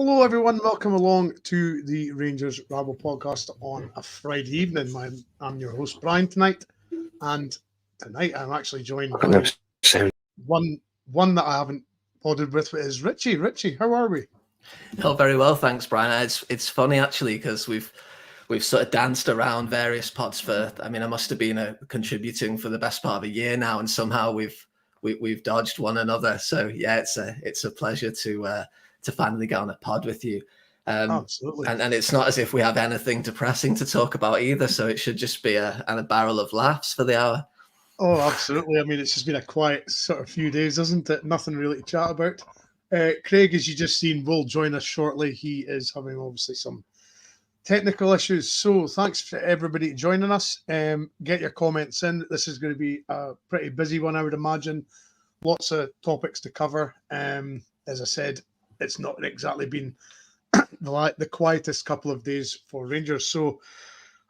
Hello, everyone. Welcome along to the Rangers Rabble podcast on a Friday evening. I'm your host, Brian, tonight. And tonight I'm actually joined by one that I haven't podded with is Richie. Richie, how are we? Oh, very well, thanks, Brian. It's funny, actually, because we've sort of danced around various pods for, I must have been contributing for the best part of a year now, and somehow we've dodged one another. So yeah, it's a pleasure to finally get on a pod with you. Absolutely. And it's not as if we have anything depressing to talk about either, so it should just be a barrel of laughs for the hour. Oh, absolutely. It's just been a quiet sort of few days, isn't it? Nothing really to chat about. Craig, as you just seen, will join us shortly. He is having obviously some technical issues. So thanks for everybody joining us. Get your comments in. This is going to be a pretty busy one, I would imagine. Lots of topics to cover. As I said, it's not exactly been the quietest couple of days for Rangers. So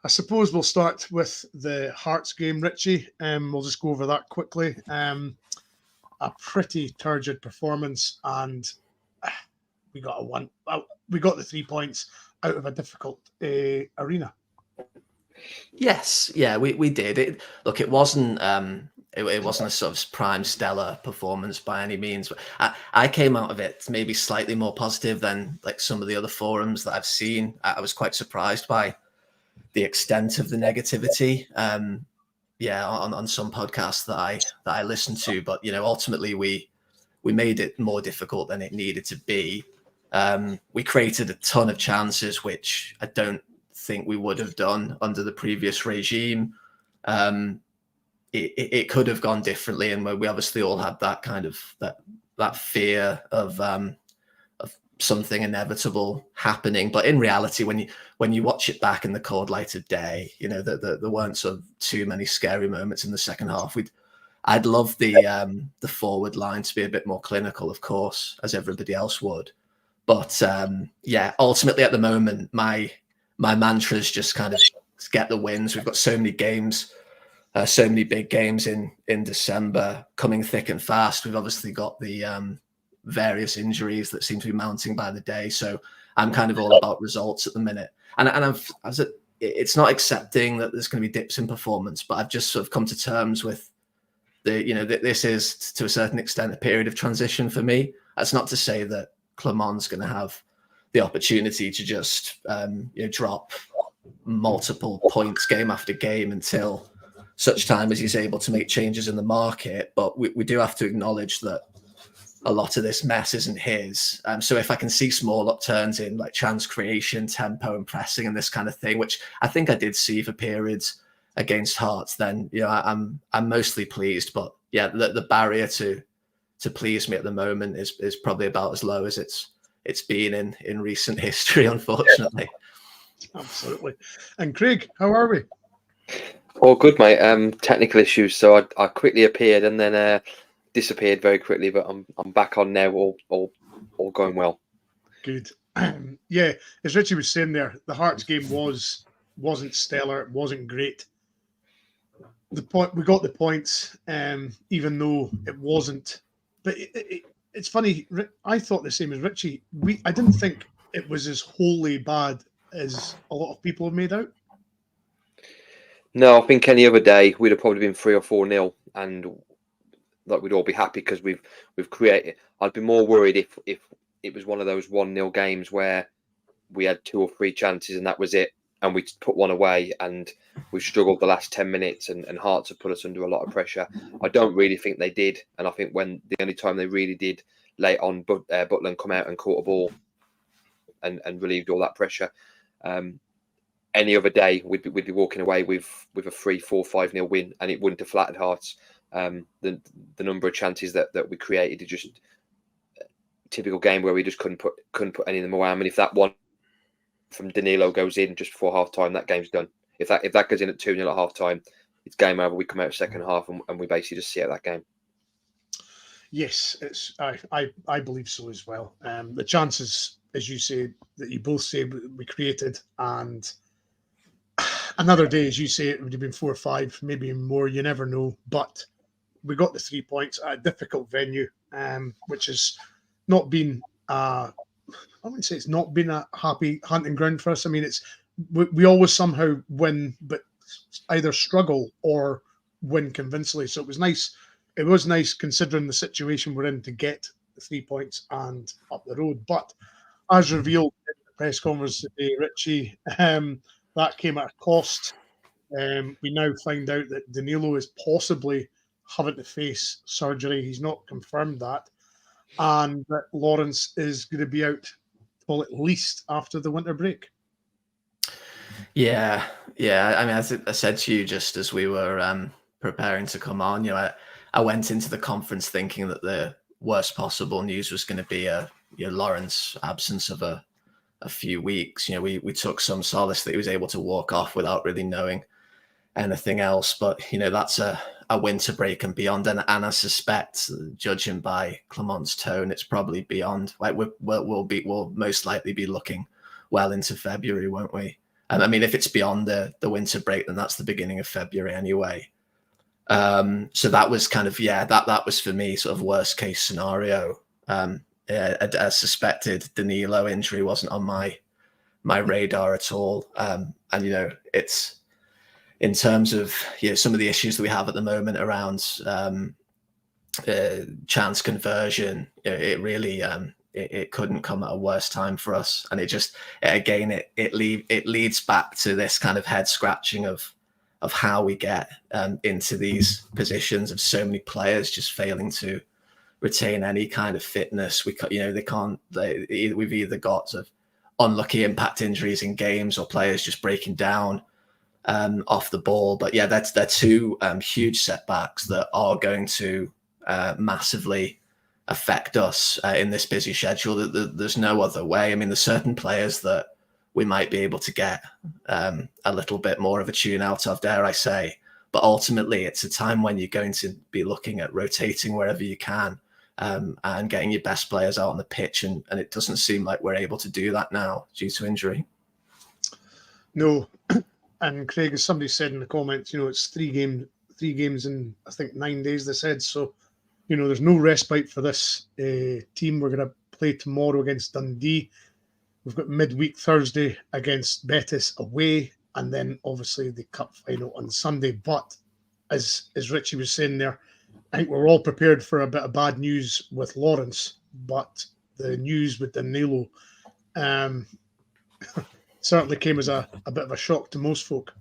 I suppose we'll start with the Hearts game, Richie. We'll just go over that quickly. A pretty turgid performance, and we got the 3 points out of a difficult arena. Yes, yeah, we did. It wasn't it wasn't a sort of prime stellar performance by any means. But I came out of it maybe slightly more positive than like some of the other forums that I've seen. I was quite surprised by the extent of the negativity. On some podcasts that I listened to, but ultimately we made it more difficult than it needed to be. We created a ton of chances, which I don't think we would have done under the previous regime. It could have gone differently, and we obviously all had that kind of that fear of something inevitable happening. But in reality, when you watch it back in the cold light of day, there weren't sort of too many scary moments in the second half. I'd love the forward line to be a bit more clinical, of course, as everybody else would. But ultimately at the moment, my mantra is just kind of get the wins. We've got so many games, so many big games in December coming thick and fast. We've obviously got the various injuries that seem to be mounting by the day. So I'm kind of all about results at the minute. And it's not accepting that there's going to be dips in performance, but I've just sort of come to terms with this is to a certain extent a period of transition for me. That's not to say that Clement's going to have the opportunity to just drop multiple points game after game until such time as he's able to make changes in the market. But we do have to acknowledge that a lot of this mess isn't his. So if I can see small upturns in like chance creation, tempo and pressing and this kind of thing, which I think I did see for periods against Hearts, then I'm mostly pleased. But yeah, the barrier to please me at the moment is probably about as low as it's been in recent history, unfortunately. Absolutely. And Craig, how are we? All good, mate. Technical issues, so I quickly appeared and then disappeared very quickly, but I'm back on now. All going well. Good. Yeah, as Richie was saying there, the Hearts game wasn't stellar. It wasn't great. We got the points, even though it wasn't. But it's funny. I thought the same as Richie. I didn't think it was as wholly bad as a lot of people have made out. No, I think any other day we'd have probably been 3 or 4-0, and like we'd all be happy because we've created. I'd be more worried if it was one of those 1-0 games where we had 2 or 3 chances and that was it, and we put one away and we struggled the last 10 minutes and Hearts have put us under a lot of pressure. I don't really think they did, and I think when the only time they really did late on, Butland come out and caught a ball and relieved all that pressure. Any other day we'd be walking away with a 3-4, 5-0 win, and it wouldn't have flattered Hearts. The number of chances that we created is just a typical game where we just couldn't put any of them away. I mean, if that one from Danilo goes in just before half time, that game's done. If that goes in at 2-0 at half time, it's game over. We come out second half and we basically just see out that game. Yes, I believe so as well. The chances, as you say, that you both say we created, and another day, as you say, it would have been 4 or 5, maybe more. You never know. But we got the 3 points at a difficult venue, which has not been I wouldn't say it's not been a happy hunting ground for us. I mean, we always somehow win, but either struggle or win convincingly. So it was nice. It was nice considering the situation we're in to get the 3 points and up the road. But as revealed in the press conference today, Richie, that came at a cost. We now find out that Danilo is possibly having to face surgery. He's not confirmed that. And that Lawrence is going to be out till at least after the winter break. Yeah. I mean, as I said to you just as we were preparing to come on, I went into the conference thinking that the worst possible news was going to be a Lawrence absence of a few weeks. We took some solace that he was able to walk off without really knowing anything else. But that's a winter break and beyond. And I suspect, judging by Clement's tone, it's probably beyond. Like we'll most likely be looking well into February, won't we? And I mean, if it's beyond the winter break, then that's the beginning of February anyway. So that was kind of that was for me sort of worst case scenario. A suspected Danilo injury wasn't on my radar at all. And it's in terms of some of the issues that we have at the moment around chance conversion. It really it couldn't come at a worse time for us. And it just it leads back to this kind of head scratching of how we get into these positions of so many players just failing to retain any kind of fitness. We've either got sort of unlucky impact injuries in games or players just breaking down off the ball. But they're two huge setbacks that are going to massively affect us in this busy schedule. There's no other way. I mean, there's certain players that we might be able to get a little bit more of a tune out of, dare I say. But ultimately, it's a time when you're going to be looking at rotating wherever you can and getting your best players out on the pitch. And it doesn't seem like we're able to do that now due to injury. No. And Craig, as somebody said in the comments, it's three games in, I think, 9 days, they said. So, there's no respite for this team. We're going to play tomorrow against Dundee. We've got midweek Thursday against Betis away, and then obviously the cup final on Sunday. But as Richie was saying there, I think we're all prepared for a bit of bad news with Lawrence, but the news with Danilo certainly came as a bit of a shock to most folk.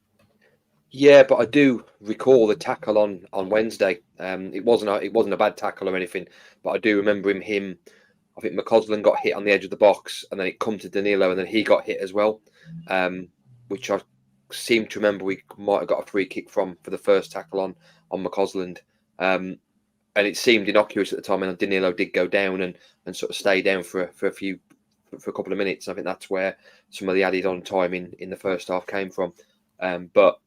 Yeah, but I do recall the tackle on Wednesday. It wasn't a bad tackle or anything, but I do remember him. I think McCausland got hit on the edge of the box, and then it come to Danilo, and then he got hit as well, which I seem to remember we might have got a free kick for the first tackle on McCausland. And it seemed innocuous at the time, and Danilo did go down and sort of stay down for a couple of minutes. I think that's where some of the added on time in the first half came from. But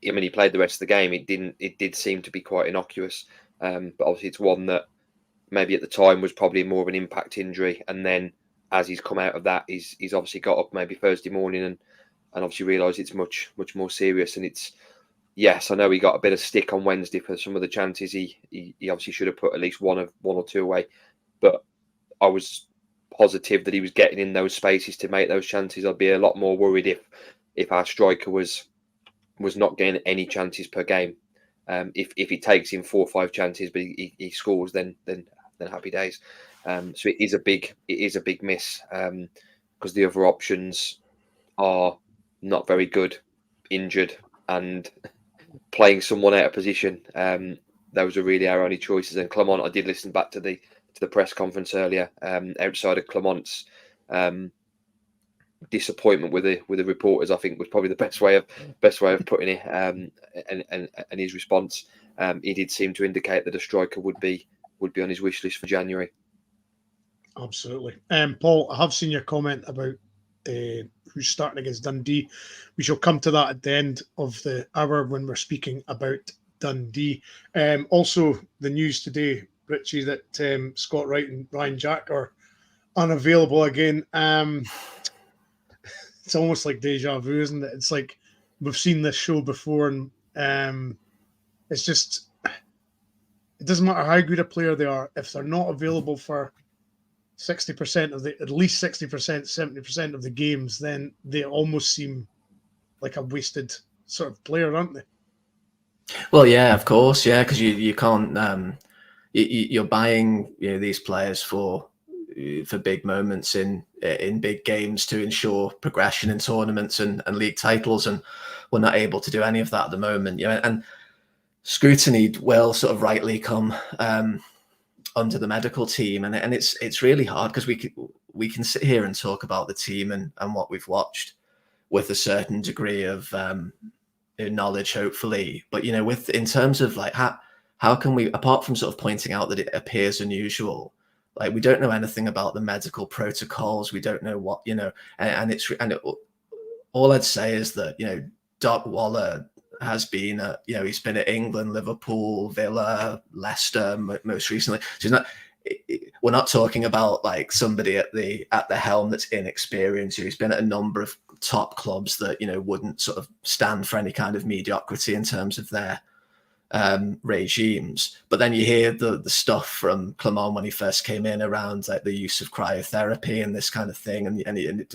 I mean, he played the rest of the game. It did seem to be quite innocuous. But obviously, it's one that maybe at the time was probably more of an impact injury, and then as he's come out of that, he's obviously got up maybe Thursday morning and obviously realised it's much more serious. And it's, yes, I know he got a bit of stick on Wednesday for some of the chances. He obviously should have put at least one or two away, but I was positive that he was getting in those spaces to make those chances. I'd be a lot more worried if our striker was not getting any chances per game. If he takes in 4 or 5 chances, but he scores, then happy days. So it is a big miss because the other options are not very good, injured and playing someone out of position. Those are really our only choices. And Clement, I did listen back to the press conference earlier. Outside of Clement's disappointment with the reporters, I think was probably the best way of putting it. And his response, he did seem to indicate that a striker would be on his wish list for January. Absolutely. Paul, I have seen your comment about who's starting against Dundee. We shall come to that at the end of the hour when we're speaking about Dundee. Also, the news today, Richie, that Scott Wright and Ryan Jack are unavailable again. It's almost like deja vu, isn't it? It's like we've seen this show before, and it's just, it doesn't matter how good a player they are, if they're not available for 60% of at least 60%, 70% of the games, then they almost seem like a wasted sort of player, aren't they? Well, yeah, of course, yeah, because you can't you're buying these players for big moments in big games to ensure progression in tournaments and league titles, and we're not able to do any of that at the moment. And scrutiny will sort of rightly come under the medical team, and it's really hard because we can sit here and talk about the team and what we've watched with a certain degree of knowledge, hopefully, but with in terms of like how can we, apart from sort of pointing out that it appears unusual, like we don't know anything about the medical protocols, we don't know what all I'd say is that Doc Waller has been he's been at England, Liverpool, Villa, Leicester most recently. So we're not talking about like somebody at the helm that's inexperienced. He's been at a number of top clubs that wouldn't sort of stand for any kind of mediocrity in terms of their regimes. But then you hear the stuff from Clement when he first came in around like the use of cryotherapy and this kind of thing, and it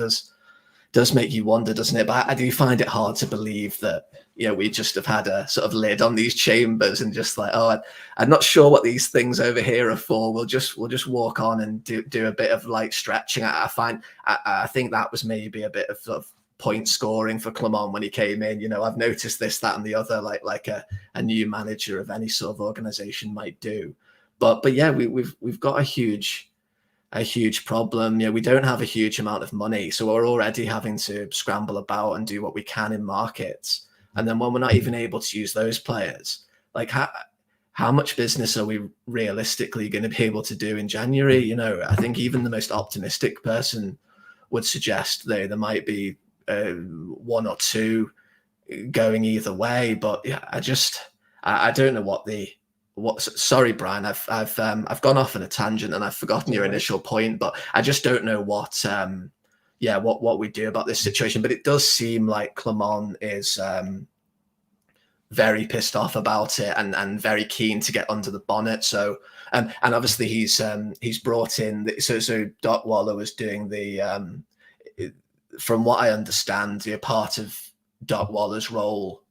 does make you wonder, doesn't it? But I do find it hard to believe that we just have had a sort of lid on these chambers and just like, I'm not sure what these things over here are for. We'll just walk on and do a bit of light stretching. I think that was maybe a bit of sort of point scoring for Clement when he came in. I've noticed this, that, and the other, like a new manager of any sort of organization might do. But yeah, we've got a huge problem. We don't have a huge amount of money, so we're already having to scramble about and do what we can in markets. And then when we're not even able to use those players, like how much business are we realistically going to be able to do in January? I think even the most optimistic person would suggest there might be one or two going either way. But yeah, I don't know sorry, Brian, I've gone off on a tangent and I've forgotten your initial point, but I just don't know what we do about this situation. But it does seem like Clement is very pissed off about it and very keen to get under the bonnet. So and obviously he's brought in so Doc Waller was doing the from what I understand, part of Doc Waller's role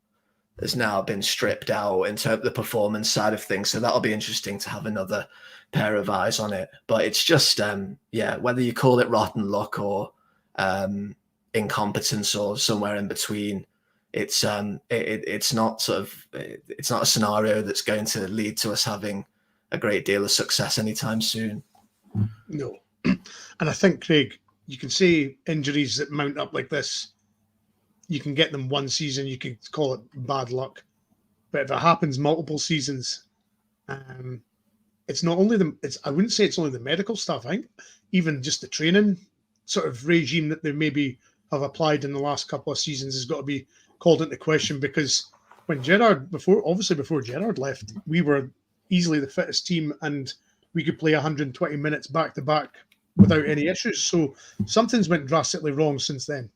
has now been stripped out in terms of the performance side of things. So that'll be interesting to have another pair of eyes on it. But it's just, whether you call it rotten luck or incompetence or somewhere in between, it's not it's not a scenario that's going to lead to us having a great deal of success anytime soon. No. And I think, Craig, you can say injuries that mount up like this, you can get them one season, you can call it bad luck. But if it happens multiple seasons, it's not only I wouldn't say it's only the medical stuff. I think even just the training sort of regime that they maybe have applied in the last couple of seasons has got to be called into question, because when before Gerrard left, we were easily the fittest team and we could play 120 minutes back to back without any issues. So something's went drastically wrong since then.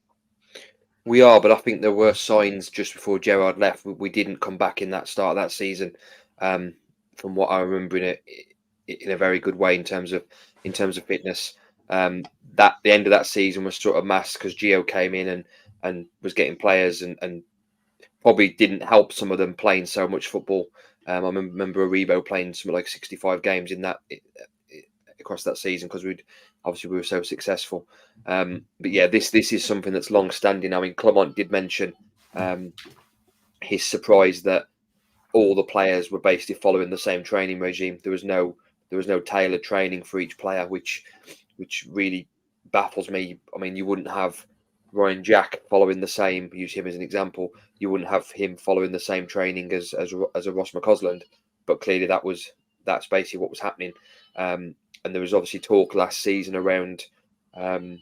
We are, but I think there were signs just before Gerrard left. We didn't come back in that start of that season, from what I remember, in a very good way in terms of fitness. That the end of that season was sort of masked because Gio came in and was getting players and probably didn't help some of them playing so much football. I remember Aribo playing something like 65 games in that across that season because we were so successful. But yeah, this is something that's long standing. I mean, Clement did mention his surprise that all the players were basically following the same training regime. There was no tailored training for each player, which really baffles me. I mean, you wouldn't have Ryan Jack following the same. Use him as an example. You wouldn't have him following the same training as a Ross McCausland, but clearly that's basically what was happening. And there was obviously talk last season around. There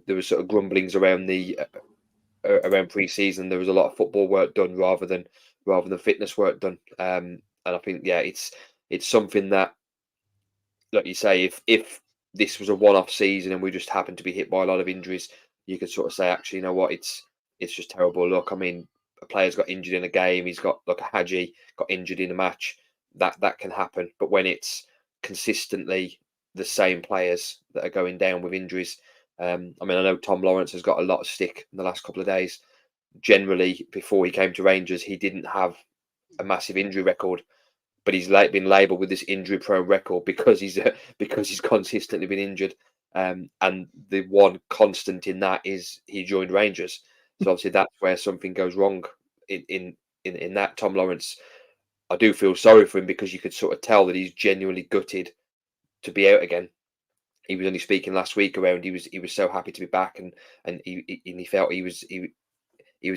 was sort of grumblings around around pre-season. There was a lot of football work done rather than fitness work done. And I think it's something that, like you say, if this was a one-off season and we just happened to be hit by a lot of injuries, you could sort of say, actually, you know what, it's just terrible luck. I mean, a player's got injured in a game. He's got like a Hadji got injured in a match. That can happen. But when it's consistently the same players that are going down with injuries. I mean, I know Tom Lawrence has got a lot of stick in the last couple of days. Generally, before he came to Rangers, he didn't have a massive injury record, but he's been labelled with this injury-prone record because he's consistently been injured. And the one constant in that is he joined Rangers. So obviously that's where something goes wrong in that. Tom Lawrence, I do feel sorry for him because you could sort of tell that he's genuinely gutted to be out again. He was only speaking last week around he was so happy to be back, and he felt he was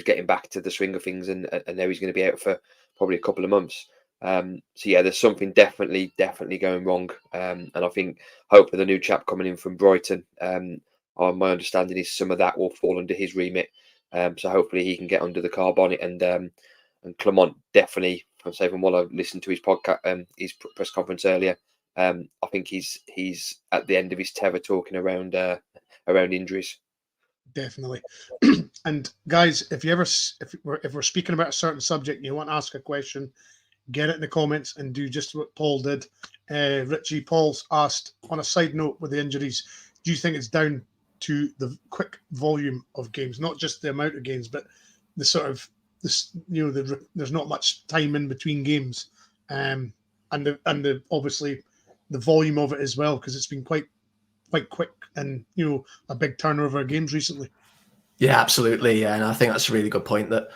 getting back to the swing of things, and now he's going to be out for probably a couple of months. So yeah, there's something definitely going wrong, and I think hopefully the new chap coming in from Brighton, my understanding is some of that will fall under his remit. So hopefully he can get under the car bonnet, and Clement definitely, from what I listened to his podcast, his press conference earlier, I think he's at the end of his tether talking around injuries. Definitely. And guys, if we're speaking about a certain subject and you want to ask a question, get it in the comments and do just what Paul did. Richie, Paul's asked, on a side note with the injuries, do you think it's down to the quick volume of games, not just the amount of games, but the sort of this, there's not much time in between games, and the obviously the volume of it as well, because it's been quite quick and a big turnover of games recently. Yeah, absolutely. Yeah, and I think that's a really good point that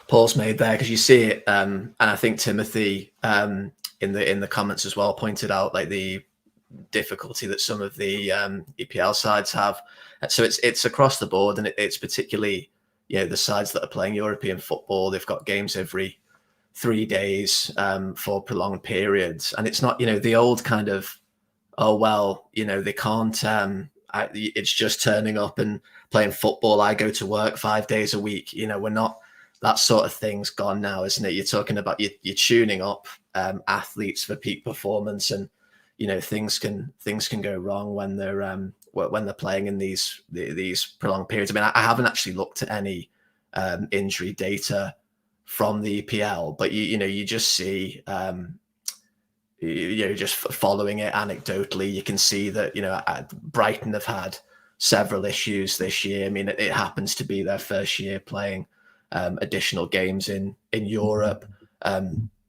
Paul's made there, because you see it, and I think Timothy in the comments as well pointed out like the difficulty that some of the EPL sides have. So it's across the board, and it's particularly the sides that are playing European football. They've got games every 3 days for prolonged periods, and it's not the old kind of, oh well, they can't. It's just turning up and playing football. I go to work 5 days a week. We're not. That sort of thing's gone now, isn't it? You're talking about you're tuning up athletes for peak performance, and things can go wrong when they're playing in these prolonged periods. I mean, I haven't actually looked at any injury data from the EPL, but you just see. Just following it anecdotally, you can see that Brighton have had several issues this year. I mean, it happens to be their first year playing additional games in Europe.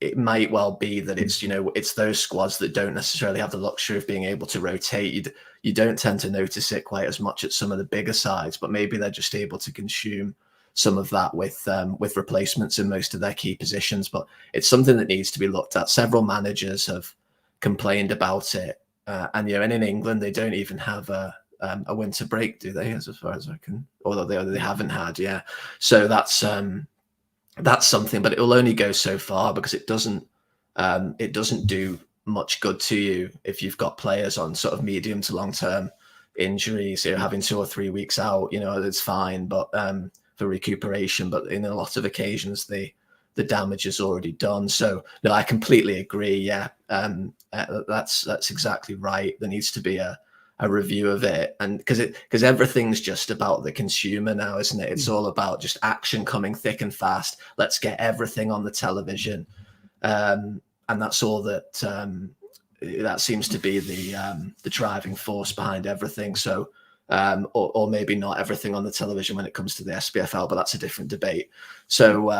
It might well be that it's those squads that don't necessarily have the luxury of being able to rotate. You don't tend to notice it quite as much at some of the bigger sides, but maybe they're just able to consume some of that with replacements in most of their key positions. But it's something that needs to be looked at. Several managers have complained about it, and in England they don't even have a winter break, do they? As far as I can, although they haven't had, yeah. So that's something, but it will only go so far, because it doesn't do much good to you if you've got players on sort of medium to long term injuries. Having 2 or 3 weeks out, it's fine, but for recuperation, but in a lot of occasions the damage is already done. So no, I completely agree. Yeah, that's exactly right. There needs to be a review of it, and because everything's just about the consumer now, isn't it? It's all about just action coming thick and fast. Let's get everything on the television, and that's all that seems to be the driving force behind everything. So. Or maybe not everything on the television when it comes to the SPFL, but that's a different debate. So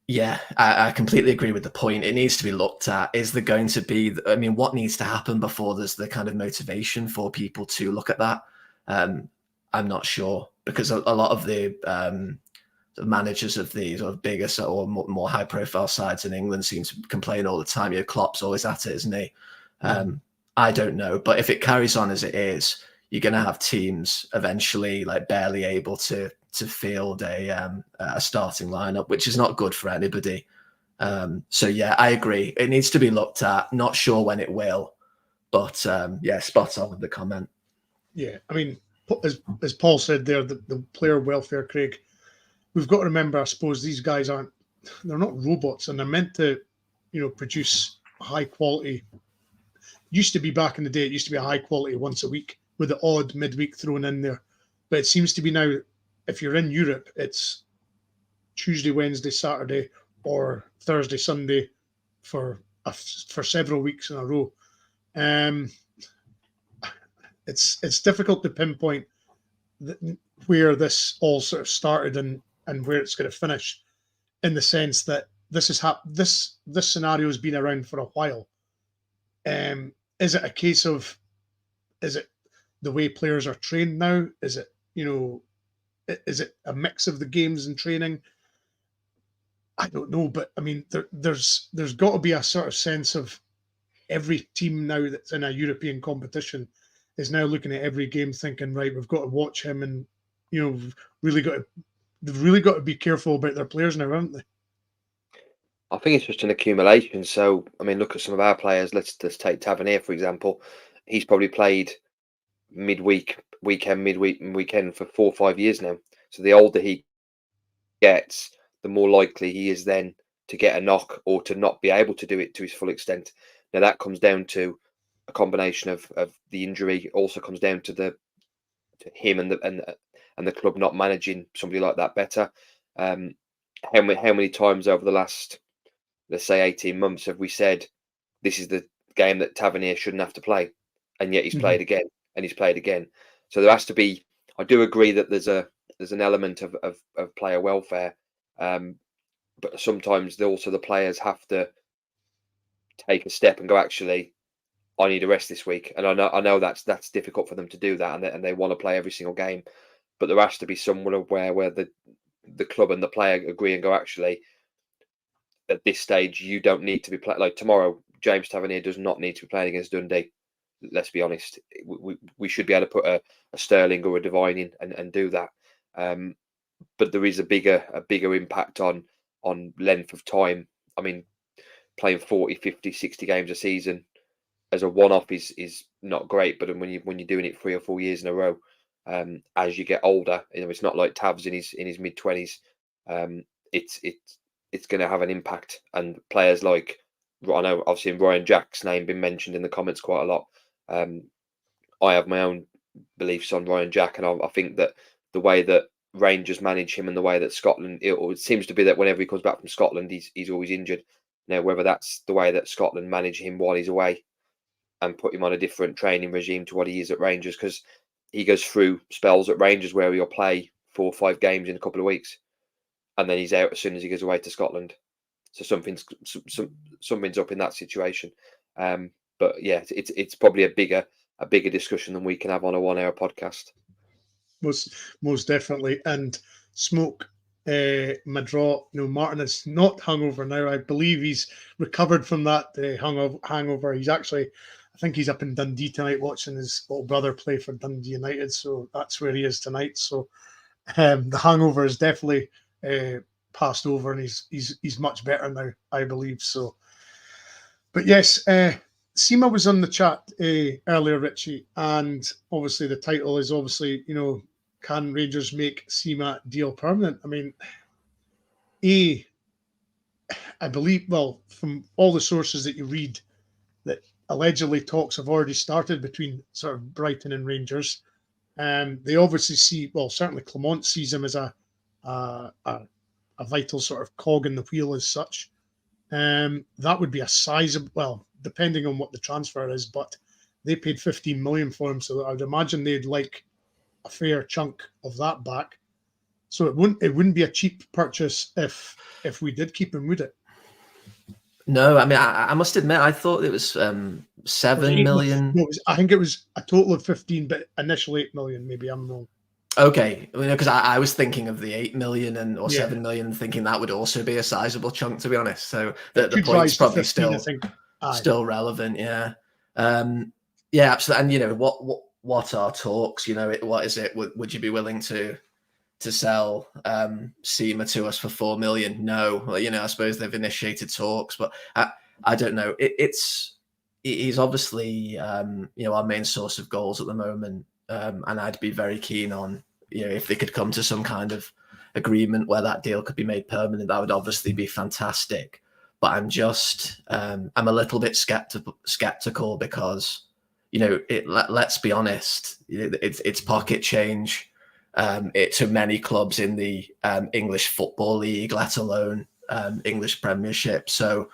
yeah, I completely agree with the point. It needs to be looked at. Is there going to be, what needs to happen before there's the kind of motivation for people to look at that? I'm not sure, because a lot of the managers of the sort of bigger or more high profile sides in England seem to complain all the time. Klopp's always at it, isn't he? I don't know, but if it carries on as it is, you're going to have teams eventually like barely able to field a starting lineup, which is not good for anybody. So yeah, I agree. It needs to be looked at. Not sure when it will, but yeah, spot on with the comment. Yeah, I mean, as Paul said there, the player welfare, Craig, we've got to remember, I suppose, these guys they're not robots, and they're meant to, produce high quality. Used to be back in the day, it used to be a high quality once a week, with the odd midweek thrown in there. But it seems to be now, if you're in Europe, it's Tuesday, Wednesday, Saturday, or Thursday, Sunday for several weeks in a row. it's difficult to pinpoint where this all sort of started and where it's going to finish, in the sense that this scenario has been around for a while. Is it a case of, is it the way players are trained now? Is it, is it a mix of the games and training? I don't know, but I mean, there's got to be a sort of sense of every team now that's in a European competition is now looking at every game thinking, right, we've got to watch him, and they've really got to be careful about their players now, haven't they? I think it's just an accumulation. So, I mean, look at some of our players. Let's take Tavernier, for example. He's probably played midweek, weekend, midweek, and weekend for 4 or 5 years now. So the older he gets, the more likely he is then to get a knock or to not be able to do it to his full extent. Now, that comes down to a combination of the injury. Also comes down to him and the club not managing somebody like that better. How many times over the last, let's say, 18 months have we said this is the game that Tavernier shouldn't have to play, and yet he's played again and he's played again. So there has to be. I do agree that there's an element of player welfare, but sometimes the players have to take a step and go, actually, I need a rest this week, and I know that's difficult for them to do that, and they want to play every single game, but there has to be someone where the club and the player agree and go, actually, at this stage you don't need to be playing. Like tomorrow, James Tavernier does not need to be playing against Dundee. Let's be honest. We should be able to put a Sterling or a Devine in and do that. But there is a bigger impact on length of time. I mean, playing 40, 50, 60 games a season as a one-off is not great. But when you're doing it 3 or 4 years in a row, as you get older, it's not like Tav's in his mid-20s. It's going to have an impact. And players like, I know I've seen Ryan Jack's name been mentioned in the comments quite a lot. I have my own beliefs on Ryan Jack, and I think that the way that Rangers manage him and the way that Scotland, it seems to be that whenever he comes back from Scotland, he's always injured. Now, whether that's the way that Scotland manage him while he's away and put him on a different training regime to what he is at Rangers, because he goes through spells at Rangers where he'll play 4 or 5 games in a couple of weeks, and then he's out as soon as he goes away to Scotland. So something's up in that situation. But yeah, it's probably a bigger discussion than we can have on a 1 hour podcast. Most definitely. And Smoke, Madra, Martin is not hungover now. I believe he's recovered from that hangover. He's actually, I think he's up in Dundee tonight watching his little brother play for Dundee United. So that's where he is tonight. So the hangover is definitely passed over, and he's much better now, I believe. So, but yes, Sema was on the chat earlier, Richie, and obviously the title is obviously, can Rangers make Sema deal permanent? I mean, I believe, well, from all the sources that you read, that allegedly talks have already started between sort of Brighton and Rangers. They obviously see, well, certainly Clement sees him as a vital sort of cog in the wheel as such. That would be a sizable, well, depending on what the transfer is, but they paid 15 million for him, so I would imagine they'd like a fair chunk of that back. So it wouldn't be a cheap purchase if we did keep him, would it? No, I mean, I must admit, I thought it was 7 million. No, I think it was a total of 15, but initially 8 million. Maybe I'm wrong. Okay, because I was thinking of the 8 million or 7 million, thinking that would also be a sizable chunk, to be honest. So the point's probably 15, still relevant. Yeah, yeah, absolutely. And what are talks? What is it? Would you be willing to sell Sema to us for 4 million? No, I suppose they've initiated talks, but I don't know. He's obviously our main source of goals at the moment, and I'd be very keen on if they could come to some kind of agreement where that deal could be made permanent. That would obviously be fantastic. But I'm a little bit skeptical because let's be honest, it's pocket change. To many clubs in the English Football League, let alone English Premiership. So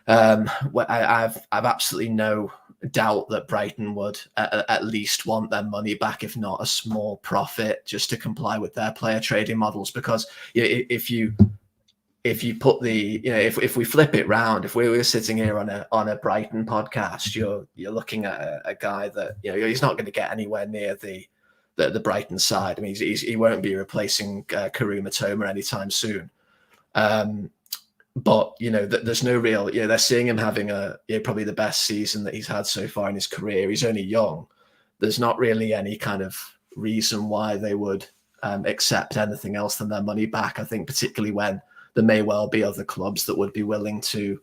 I've absolutely no doubt that Brighton would at least want their money back, if not a small profit, just to comply with their player trading models. Because if you put the, if we flip it round, if we were sitting here on a Brighton podcast, you're looking at a guy that he's not going to get anywhere near the Brighton side. I mean, he won't be replacing Karu Matoma anytime soon. But there's no real. They're seeing him having probably the best season that he's had so far in his career. He's only young. There's not really any kind of reason why they would accept anything else than their money back. I think particularly when there may well be other clubs that would be willing to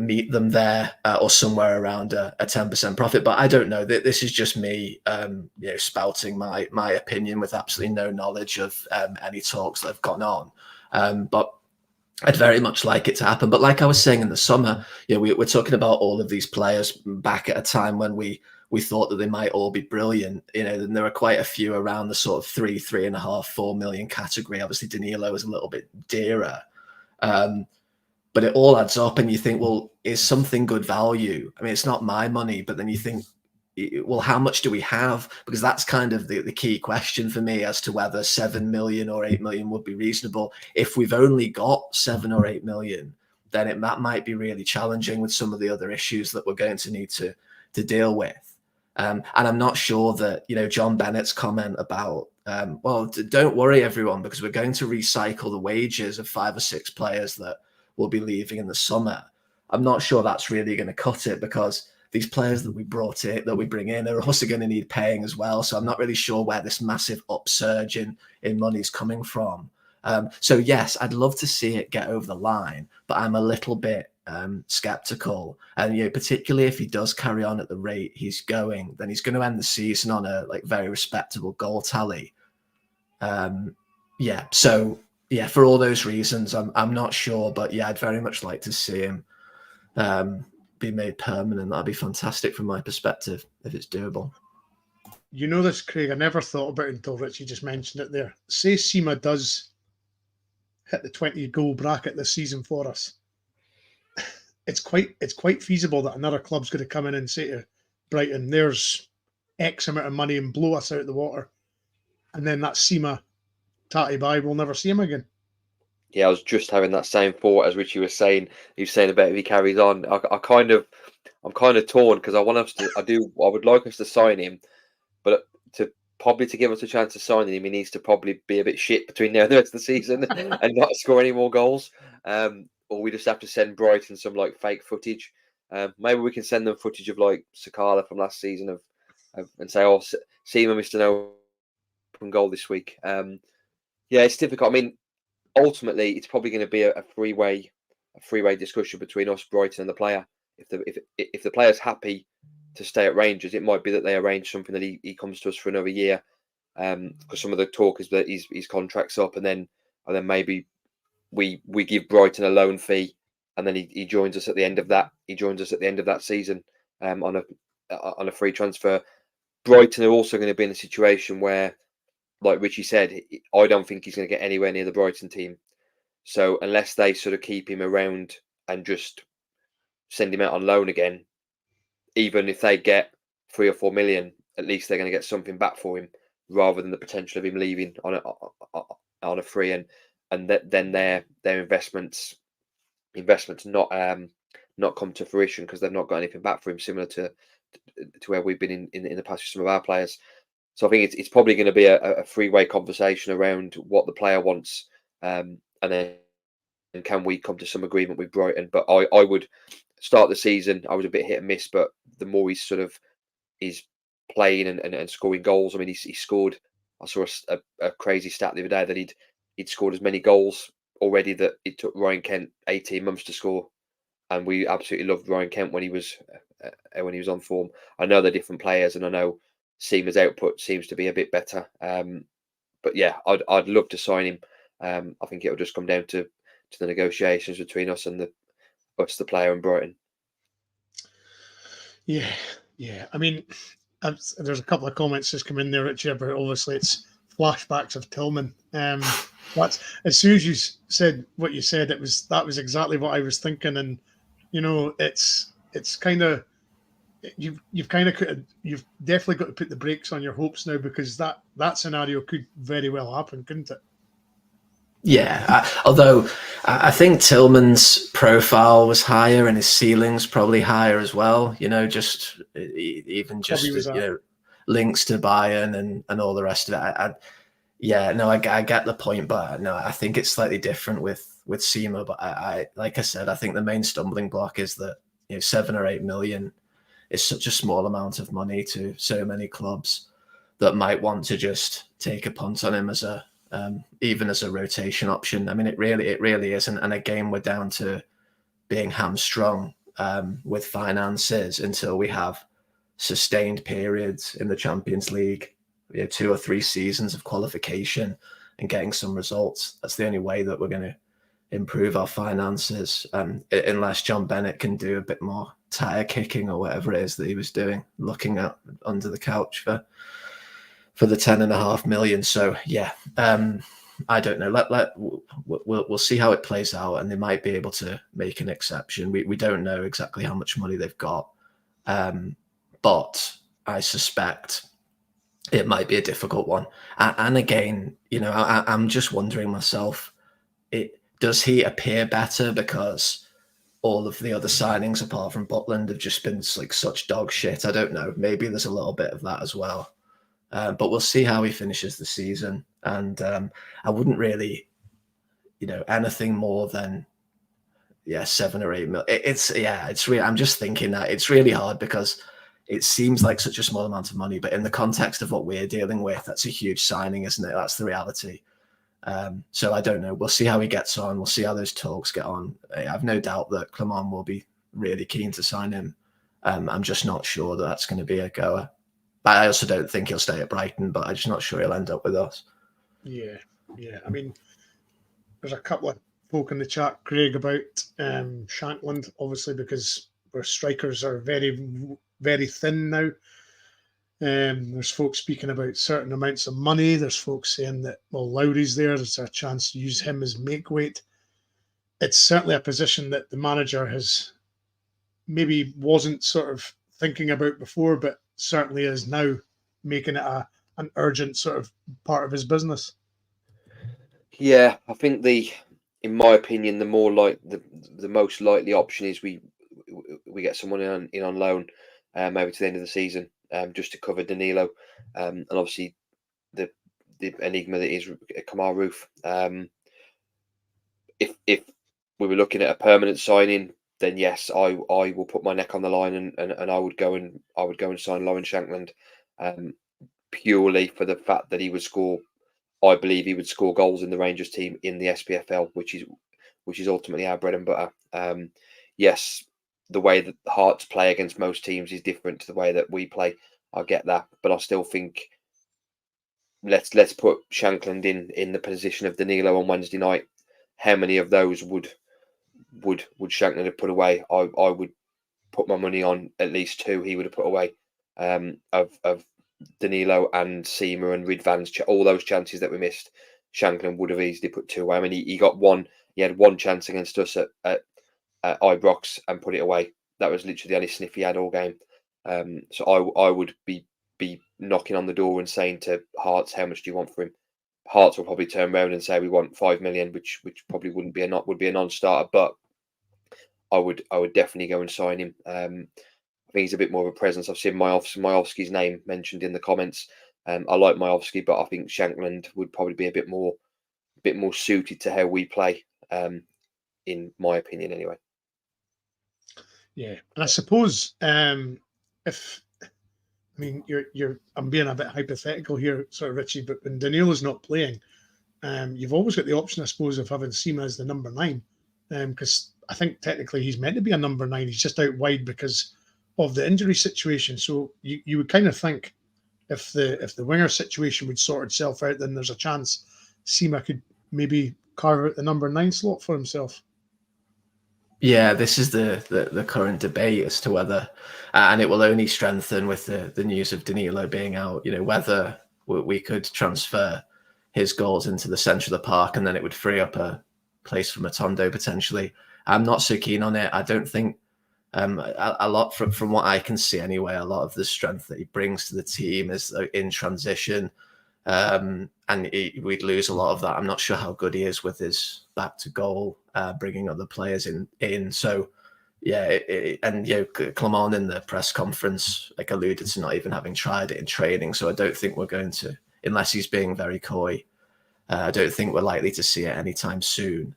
meet them there or somewhere around a 10% profit. But I don't know. This is just me, spouting my opinion with absolutely no knowledge of any talks that have gone on. But I'd very much like it to happen. But like I was saying in the summer, we're talking about all of these players back at a time when we thought that they might all be brilliant. And there are quite a few around the sort of 3.5, 4 million category. Obviously, Danilo is a little bit dearer. But it all adds up and you think, well, is something good value? I mean, it's not my money, but then you think, well, how much do we have? Because that's kind of the key question for me as to whether 7 million or 8 million would be reasonable. If we've only got 7 or 8 million, then that might be really challenging with some of the other issues that we're going to need to deal with. And I'm not sure that, John Bennett's comment about, well, don't worry, everyone, because we're going to recycle the wages of 5 or 6 players that will be leaving in the summer. I'm not sure that's really going to cut it, because these players that we bring in are also going to need paying as well. So I'm not really sure where this massive upsurge in money is coming from. So yes, I'd love to see it get over the line, but I'm a little bit skeptical. And particularly if he does carry on at the rate he's going, then he's going to end the season on a very respectable goal tally. So for all those reasons, I'm not sure, but I'd very much like to see him be made permanent. That'd be fantastic from my perspective if it's doable. This, Craig, I never thought about it until Richie just mentioned it there. Say Sima does hit the 20 goal bracket this season for us. It's quite feasible that another club's going to come in and say to Brighton, there's X amount of money and blow us out of the water. And then that Sima tatty bye, we'll never see him again. Yeah, I was just having that same thought as Richie was saying. He was saying about if he carries on. I'm kind of torn because I would like us to sign him, but to give us a chance of signing him, he needs to probably be a bit shit between now and the rest of the season and not score any more goals. Or we just have to send Brighton some fake footage. Maybe we can send them footage of Sakala from last season and say, "Oh, Sema missed an open goal this week." It's difficult. I mean, ultimately, it's probably going to be a three-way discussion between us, Brighton, and the player. If the player's happy to stay at Rangers, it might be that they arrange something that he comes to us for another year. Because some of the talk is that his contract's up, and then maybe we give Brighton a loan fee, and then he joins us at the end of that. He joins us at the end of that season on a free transfer. Brighton are also going to be in a situation where, like Richie said, I don't think he's going to get anywhere near the Brighton team. So unless they sort of keep him around and just send him out on loan again, even if they get 3 or 4 million, at least they're going to get something back for him, rather than the potential of him leaving on a free, and then their investments not come to fruition because they've not got anything back for him, similar to where we've been in the past with some of our players. So I think it's probably going to be a three-way conversation around what the player wants, and then can we come to some agreement with Brighton. But I would start the season, I was a bit hit and miss, but the more he's playing and scoring goals. I mean, he scored. I saw a crazy stat the other day that he'd scored as many goals already that it took Ryan Kent 18 months to score, and we absolutely loved Ryan Kent when he was on form. I know they're different players, and I know Sema's output seems to be a bit better. But yeah, I'd love to sign him. I think it'll just come down to the negotiations between us and the player and Brighton. Yeah. I mean, there's a couple of comments just come in there, Richie, about obviously it's flashbacks of Tillman. That's as soon as you said what you said, that was exactly what I was thinking, and it's it's kind of you've definitely got to put the brakes on your hopes now, because that scenario could very well happen, couldn't it? Yeah, although I think Tillman's profile was higher and his ceiling's probably higher as well. Just even just links to Bayern and all the rest of it. I get the point, but no, I think it's slightly different with Sema. But I like I said, I think the main stumbling block is that 7 or 8 million is such a small amount of money to so many clubs that might want to just take a punt on him as a even as a rotation option. I mean, it really is. And again, we're down to being hamstrung with finances until we have sustained periods in the Champions League, 2 or 3 seasons of qualification and getting some results. That's the only way that we're going to improve our finances, unless John Bennett can do a bit more tire kicking or whatever it is that he was doing, looking at under the couch for the 10.5 million. So yeah, I don't know. We'll see how it plays out, and they might be able to make an exception. We don't know exactly how much money they've got, but I suspect it might be a difficult one. And again, I'm just wondering myself, does he appear better because all of the other signings apart from Butland have just been like such dog shit? I don't know. Maybe there's a little bit of that as well. But we'll see how he finishes the season. And I wouldn't really, anything more than 7 or 8 million. It's really, I'm just thinking that it's really hard because it seems like such a small amount of money, but in the context of what we're dealing with, that's a huge signing, isn't it? That's the reality. So I don't know. We'll see how he gets on. We'll see how those talks get on. I have no doubt that Clement will be really keen to sign him. I'm just not sure that that's going to be a goer. But I also don't think he'll stay at Brighton, but I'm just not sure he'll end up with us. Yeah. I mean, there's a couple of folk in the chat, Craig, about Shankland, obviously, because our strikers are very, very thin now. There's folks speaking about certain amounts of money. There's folks saying that, well, Lowry's there's a chance to use him as make weight. It's certainly a position that the manager has maybe wasn't sort of thinking about before, but certainly is now making it an urgent sort of part of his business. Yeah, I think in my opinion, the most likely option is we get someone in on loan, maybe to the end of the season, just to cover Danilo, and obviously the enigma that is Kamar Roof. If we were looking at a permanent signing, then yes, I will put my neck on the line and I would go and sign Lauren Shankland, purely for the fact that he would score. I believe he would score goals in the Rangers team in the SPFL, which is ultimately our bread and butter. Yes, the way that Hearts play against most teams is different to the way that we play. I get that, but I still think let's put Shankland in the position of Danilo on Wednesday night. How many of those would Shankland have put away? I would put my money on at least 2 he would have put away, of Danilo and Sema and Ridvan's all those chances that we missed. Shankland would have easily put 2 away. I mean, he got one. He had one chance against us at Ibrox and put it away. That was literally the only sniff he had all game. So I would be knocking on the door and saying to Hearts, how much do you want for him? Hearts will probably turn around and say we want 5 million, which probably would be a non-starter. But I would definitely go and sign him. I think he's a bit more of a presence. I've seen Majowski's name mentioned in the comments. I like Majowski, but I think Shankland would probably be a bit more suited to how we play, in my opinion, anyway. Yeah, and I suppose I'm being a bit hypothetical here, sort of, Richie, but when Danilo's not playing, you've always got the option, I suppose, of having Sema as the number 9, because I think technically he's meant to be a number 9. He's just out wide because of the injury situation. So you would kind of think if the winger situation would sort itself out, then there's a chance Sema could maybe carve out the number 9 slot for himself. Yeah, this is the current debate as to whether, and it will only strengthen with the news of Danilo being out, whether we could transfer his goals into the centre of the park and then it would free up a place for Matondo potentially. I'm not so keen on it. I don't think A lot from what I can see anyway, a lot of the strength that he brings to the team is in transition. And we'd lose a lot of that. I'm not sure how good he is with his back to goal, bringing other players in. So, yeah, and Clement in the press conference alluded to not even having tried it in training. So I don't think we're going to, unless he's being very coy. I don't think we're likely to see it anytime soon.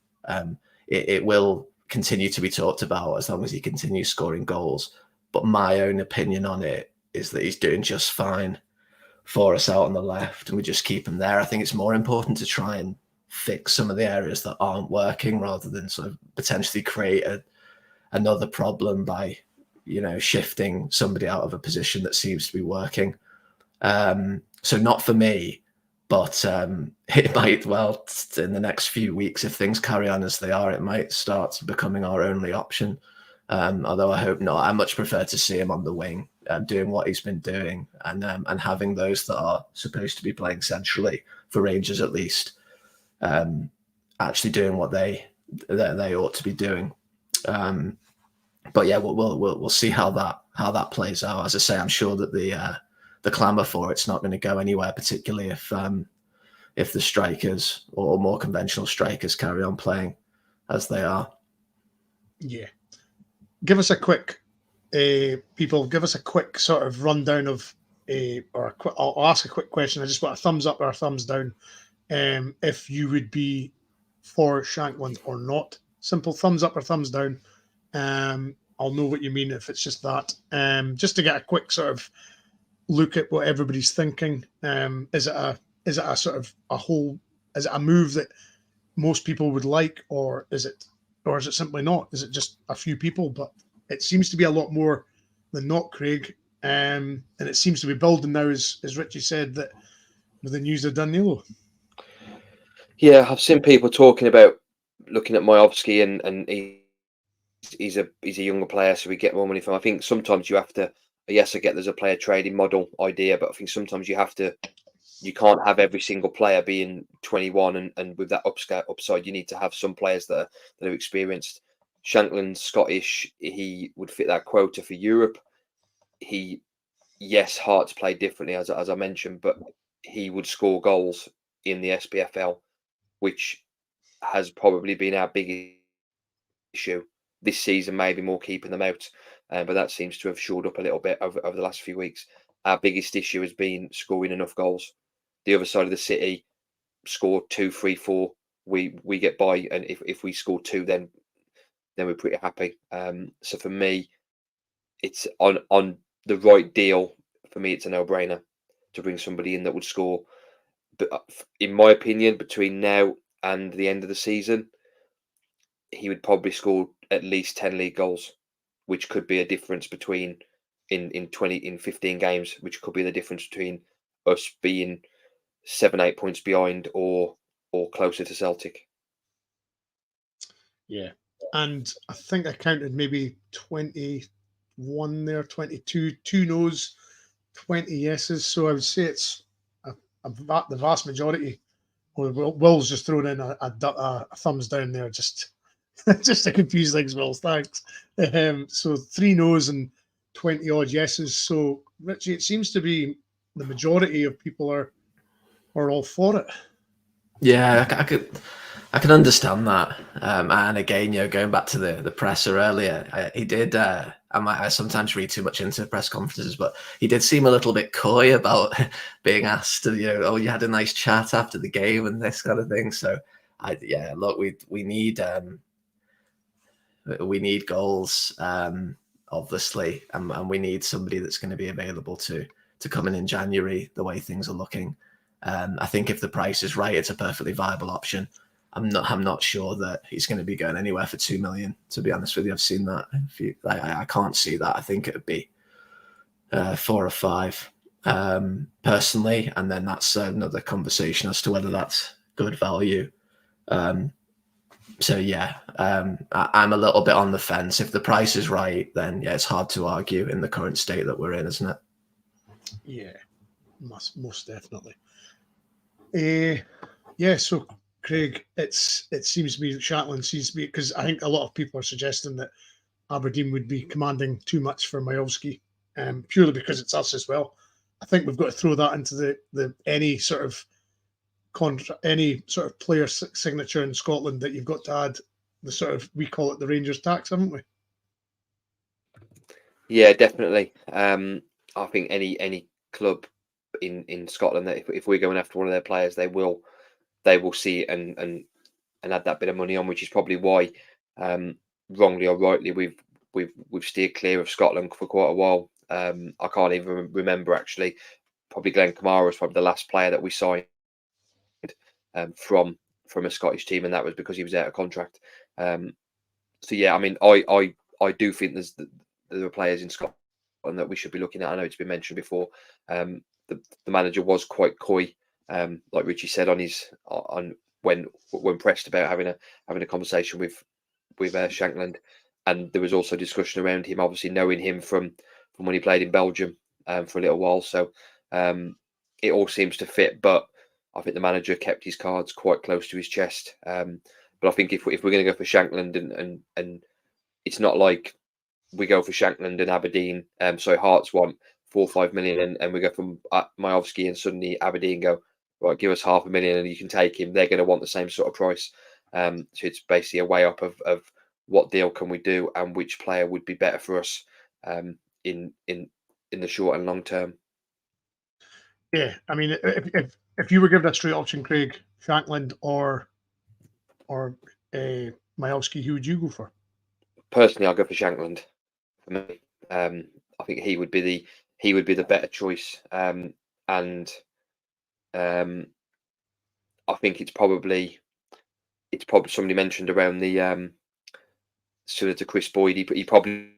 It will continue to be talked about as long as he continues scoring goals. But my own opinion on it is that he's doing just fine for us out on the left, and we just keep him there. I think it's more important to try and fix some of the areas that aren't working rather than sort of potentially create another problem by, shifting somebody out of a position that seems to be working. So not for me, but it might, in the next few weeks, if things carry on as they are, it might start becoming our only option. Although I hope not. I much prefer to see him on the wing, doing what he's been doing, and having those that are supposed to be playing centrally for Rangers at least, actually doing what they ought to be doing. But yeah, we'll see how that plays out. As I say, I'm sure that the clamour for it's not going to go anywhere, particularly if the strikers or more conventional strikers carry on playing as they are. Yeah. Give us a quick, give us a quick sort of rundown of, I'll ask a quick question. I just want a thumbs up or a thumbs down, if you would be for Shankland or not. Simple thumbs up or thumbs down. I'll know what you mean if it's just that. Just to get a quick sort of look at what everybody's thinking. Is it a sort of is it a move that most people would like, or is it simply not? Is it just a few people? But it seems to be a lot more than not, Craig. And it seems to be building now, as Richie said, that with the news of Danilo. Yeah, I've seen people talking about looking at Majovski, and he's a younger player, so we get more money from. I think sometimes you have to. Yes, I get there's a player trading model idea, but I think sometimes you can't have every single player being 21 and with that upside, you need to have some players that are experienced. Shankland's Scottish, he would fit that quota for Europe. Hearts play differently, as I mentioned, but he would score goals in the SPFL, which has probably been our biggest issue this season, maybe more keeping them out. But that seems to have shored up a little bit over the last few weeks. Our biggest issue has been scoring enough goals. The other side of the city score 2, 3, 4. We get by, and if we score 2, then we're pretty happy. So for me, it's on the right deal. For me, it's a no-brainer to bring somebody in that would score. But in my opinion, between now and the end of the season, he would probably score at least 10 league goals, which could be a difference between in 15 games, which could be the difference between us being 7-8 points behind or closer to Celtic. Yeah. And I think I counted maybe 21 there, 22, 2 no's, 20 yeses. So I would say it's the vast majority. Will's just thrown in a thumbs down there, just to confuse things, Will. Thanks. So 3 no's and 20 odd yeses. So Richie, it seems to be the majority of people are all for it. Yeah, I can understand that. And again, going back to the presser earlier, he did. I sometimes read too much into press conferences, but he did seem a little bit coy about being asked, oh, you had a nice chat after the game and this kind of thing. So, look, we need goals, obviously, and we need somebody that's going to be available to come in January the way things are looking. I think if the price is right, it's a perfectly viable option. I'm not sure that he's going to be going anywhere for 2 million. To be honest with you, I've seen that. I can't see that. I think it would be 4 or 5 personally, and then that's another conversation as to whether that's good value. So yeah, I'm a little bit on the fence. If the price is right, then yeah, it's hard to argue in the current state that we're in, isn't it? Yeah, most definitely. So Craig, it seems to be Shatland seems to be, because I think a lot of people are suggesting that Aberdeen would be commanding too much for Majowski, purely because it's us as well. I think we've got to throw that into the any sort of player signature in Scotland that you've got to add the sort of, we call it the Rangers tax, haven't we? Yeah, definitely. I think any club in Scotland that if we're going after one of their players, they will see it and add that bit of money on, which is probably why, wrongly or rightly, we've steered clear of Scotland for quite a while. I can't even remember actually. Probably Glenn Kamara was probably the last player that we signed from a Scottish team, and that was because he was out of contract. So yeah, I mean, I do think there are players in Scotland that we should be looking at. I know it's been mentioned before. The manager was quite coy, like Richie said, on when pressed about having a conversation with Shankland, and there was also discussion around him, obviously knowing him from when he played in Belgium for a little while. So it all seems to fit, but I think the manager kept his cards quite close to his chest. But I think if we're going to go for Shankland and it's not like we go for Shankland and Aberdeen, so Hearts want 4 or 5 million, and we go from Majowski, and suddenly Aberdeen go, right, give us 500,000 and you can take him. They're going to want the same sort of price. So it's basically a way up of what deal can we do and which player would be better for us in the short and long term. Yeah, I mean, if you were given a straight option, Craig, Shankland or Majowski, who would you go for? Personally, I'll go for Shankland. For me, I think he would be the better choice, and I think it's probably somebody mentioned around the similar to Chris Boyd. He probably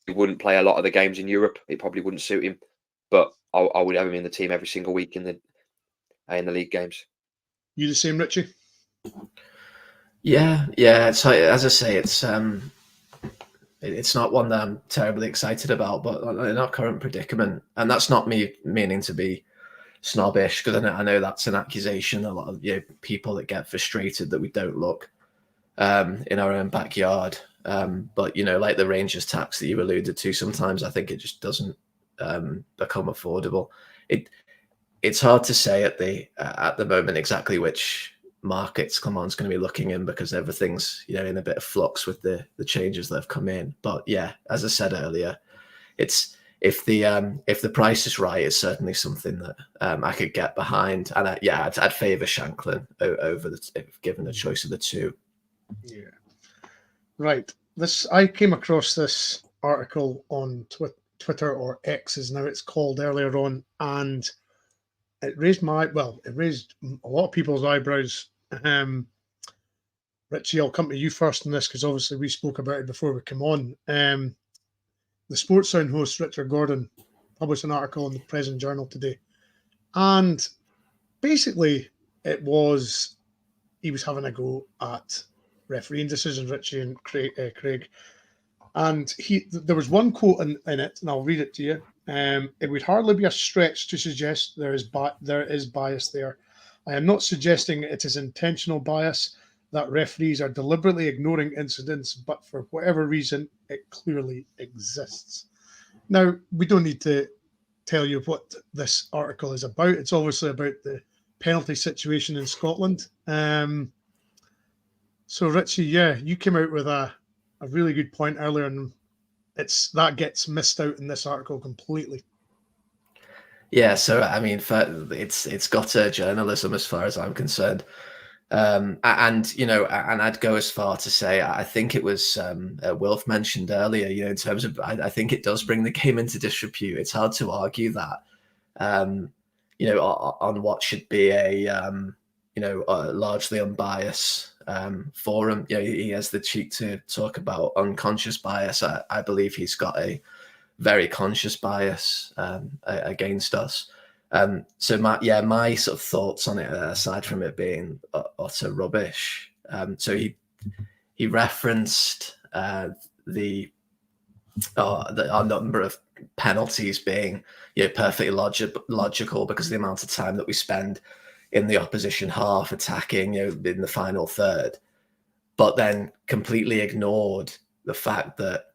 wouldn't play a lot of the games in Europe. It probably wouldn't suit him, but I would have him in the team every single week in the league games. You the same, Richie? Yeah. It's as I say, it's not one that I'm terribly excited about, but in our current predicament, and that's not me meaning to be snobbish, because I know that's an accusation. A lot of people that get frustrated that we don't look in our own backyard. But like the Rangers tax that you alluded to, sometimes I think it just doesn't become affordable. It's hard to say at the moment exactly which markets Clement's going to be looking in, because everything's in a bit of flux with the changes that have come in. But yeah, as I said earlier, it's if the price is right, it's certainly something that I could get behind, and I'd favour Shanklin over if given the choice of the two. Yeah, right. I came across this article on Twitter, or X as now it's called, earlier on, and it raised a lot of people's eyebrows. Richie, I'll come to you first on this, because obviously we spoke about it before we came on. The Sports Sound host Richard Gordon published an article in the Present Journal today, and basically he was having a go at refereeing decisions, Richie and Craig. And there was one quote in it, and I'll read it to you. It would hardly be a stretch to suggest there is bias there. I am not suggesting it is intentional bias, that referees are deliberately ignoring incidents, but for whatever reason, it clearly exists. Now, we don't need to tell you what this article is about. It's obviously about the penalty situation in Scotland. So, Richie, you came out with a really good point earlier, and that gets missed out in this article completely. Yeah, so I mean, it's gutter journalism as far as I'm concerned, and I'd go as far to say I think it was Wilf mentioned earlier. In terms of, I think it does bring the game into disrepute. It's hard to argue that, on what should be a largely unbiased forum. He has the cheek to talk about unconscious bias. I believe he's got a very conscious bias against us. So my sort of thoughts on it, aside from it being utter rubbish. So he referenced our number of penalties being perfectly logical because of the amount of time that we spend in the opposition half attacking, in the final third, but then completely ignored the fact that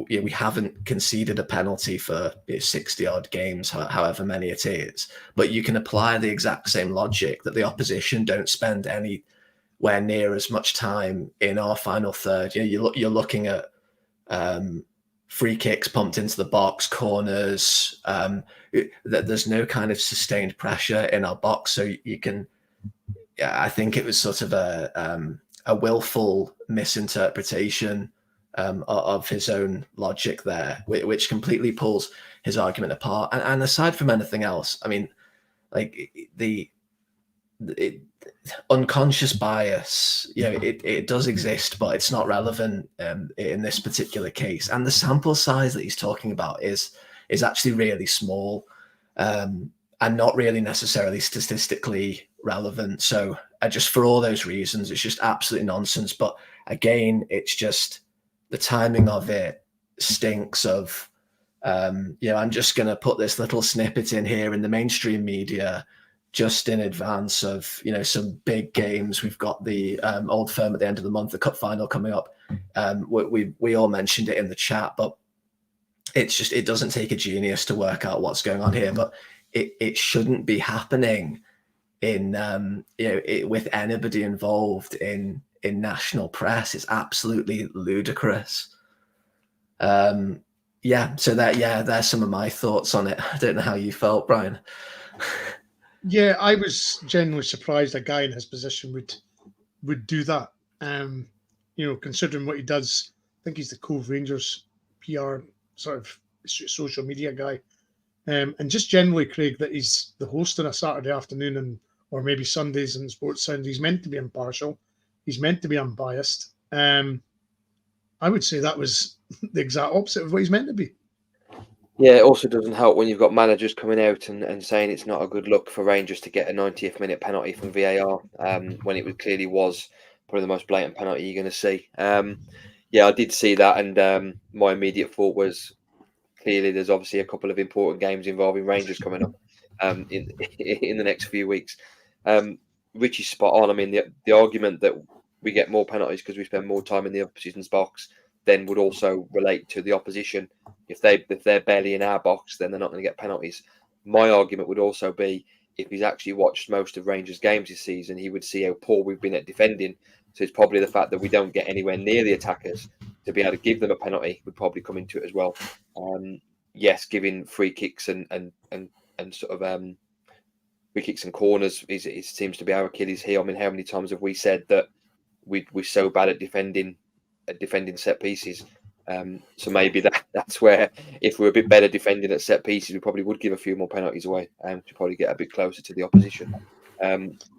we haven't conceded a penalty for 60 odd games, however many it is. But you can apply the exact same logic that the opposition don't spend anywhere near as much time in our final third. You're looking at free kicks pumped into the box, corners. There's no kind of sustained pressure in our box, so you can. I think it was sort of a willful misinterpretation of his own logic there, which completely pulls his argument apart. And aside from anything else, I mean, like the unconscious bias, it does exist, but it's not relevant in this particular case. And the sample size that he's talking about is actually really small and not really necessarily statistically relevant. So just for all those reasons, it's just absolute nonsense. But again, it's just the timing of it stinks of, I'm just going to put this little snippet in here in the mainstream media just in advance of, some big games. We've got the Old Firm at the end of the month, the cup final coming up. We all mentioned it in the chat, but it's just, it doesn't take a genius to work out what's going on here, but it shouldn't be happening in, with anybody involved in national press. It's absolutely ludicrous. So there's some of my thoughts on it. I don't know how you felt, Brian. Yeah, I was genuinely surprised a guy in his position would do that. Considering what he does, I think he's the Cove Rangers PR sort of social media guy. And just generally, Craig, that he's the host on a Saturday afternoon or maybe Sundays in Sports Sound. He's meant to be impartial. He's meant to be unbiased. I would say that was the exact opposite of what he's meant to be. Yeah, it also doesn't help when you've got managers coming out and saying it's not a good look for Rangers to get a 90th minute penalty from VAR when it clearly was probably the most blatant penalty you're going to see. I did see that, and my immediate thought was clearly there's obviously a couple of important games involving Rangers coming up in the next few weeks. Richie's spot on. I mean, the argument that we get more penalties because we spend more time in the opposition's box then would also relate to the opposition. If they're barely in our box, then they're not going to get penalties. My argument would also be if he's actually watched most of Rangers games this season, he would see how poor we've been at defending. So it's probably the fact that we don't get anywhere near the attackers to be able to give them a penalty would probably come into it as well. Yes, giving free kicks and sort of free kicks and corners it seems to be our Achilles heel. I mean, how many times have we said that we're so bad at defending set pieces? So maybe that's where if we're a bit better defending at set pieces, we probably would give a few more penalties away to probably get a bit closer to the opposition.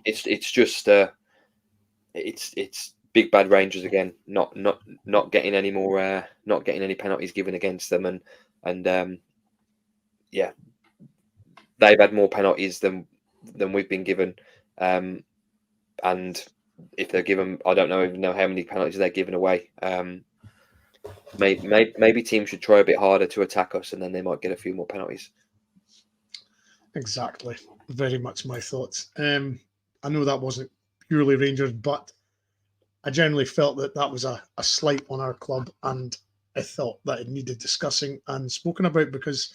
It's just it's big bad Rangers again, not getting any more, not getting any penalties given against them, and they've had more penalties than we've been given, and if they're given, I don't even know how many penalties they're giving away. Maybe teams should try a bit harder to attack us, and then they might get a few more penalties. Exactly, very much my thoughts. I know that wasn't purely Rangers, but I generally felt that was a slight on our club, and I thought that it needed discussing and spoken about, because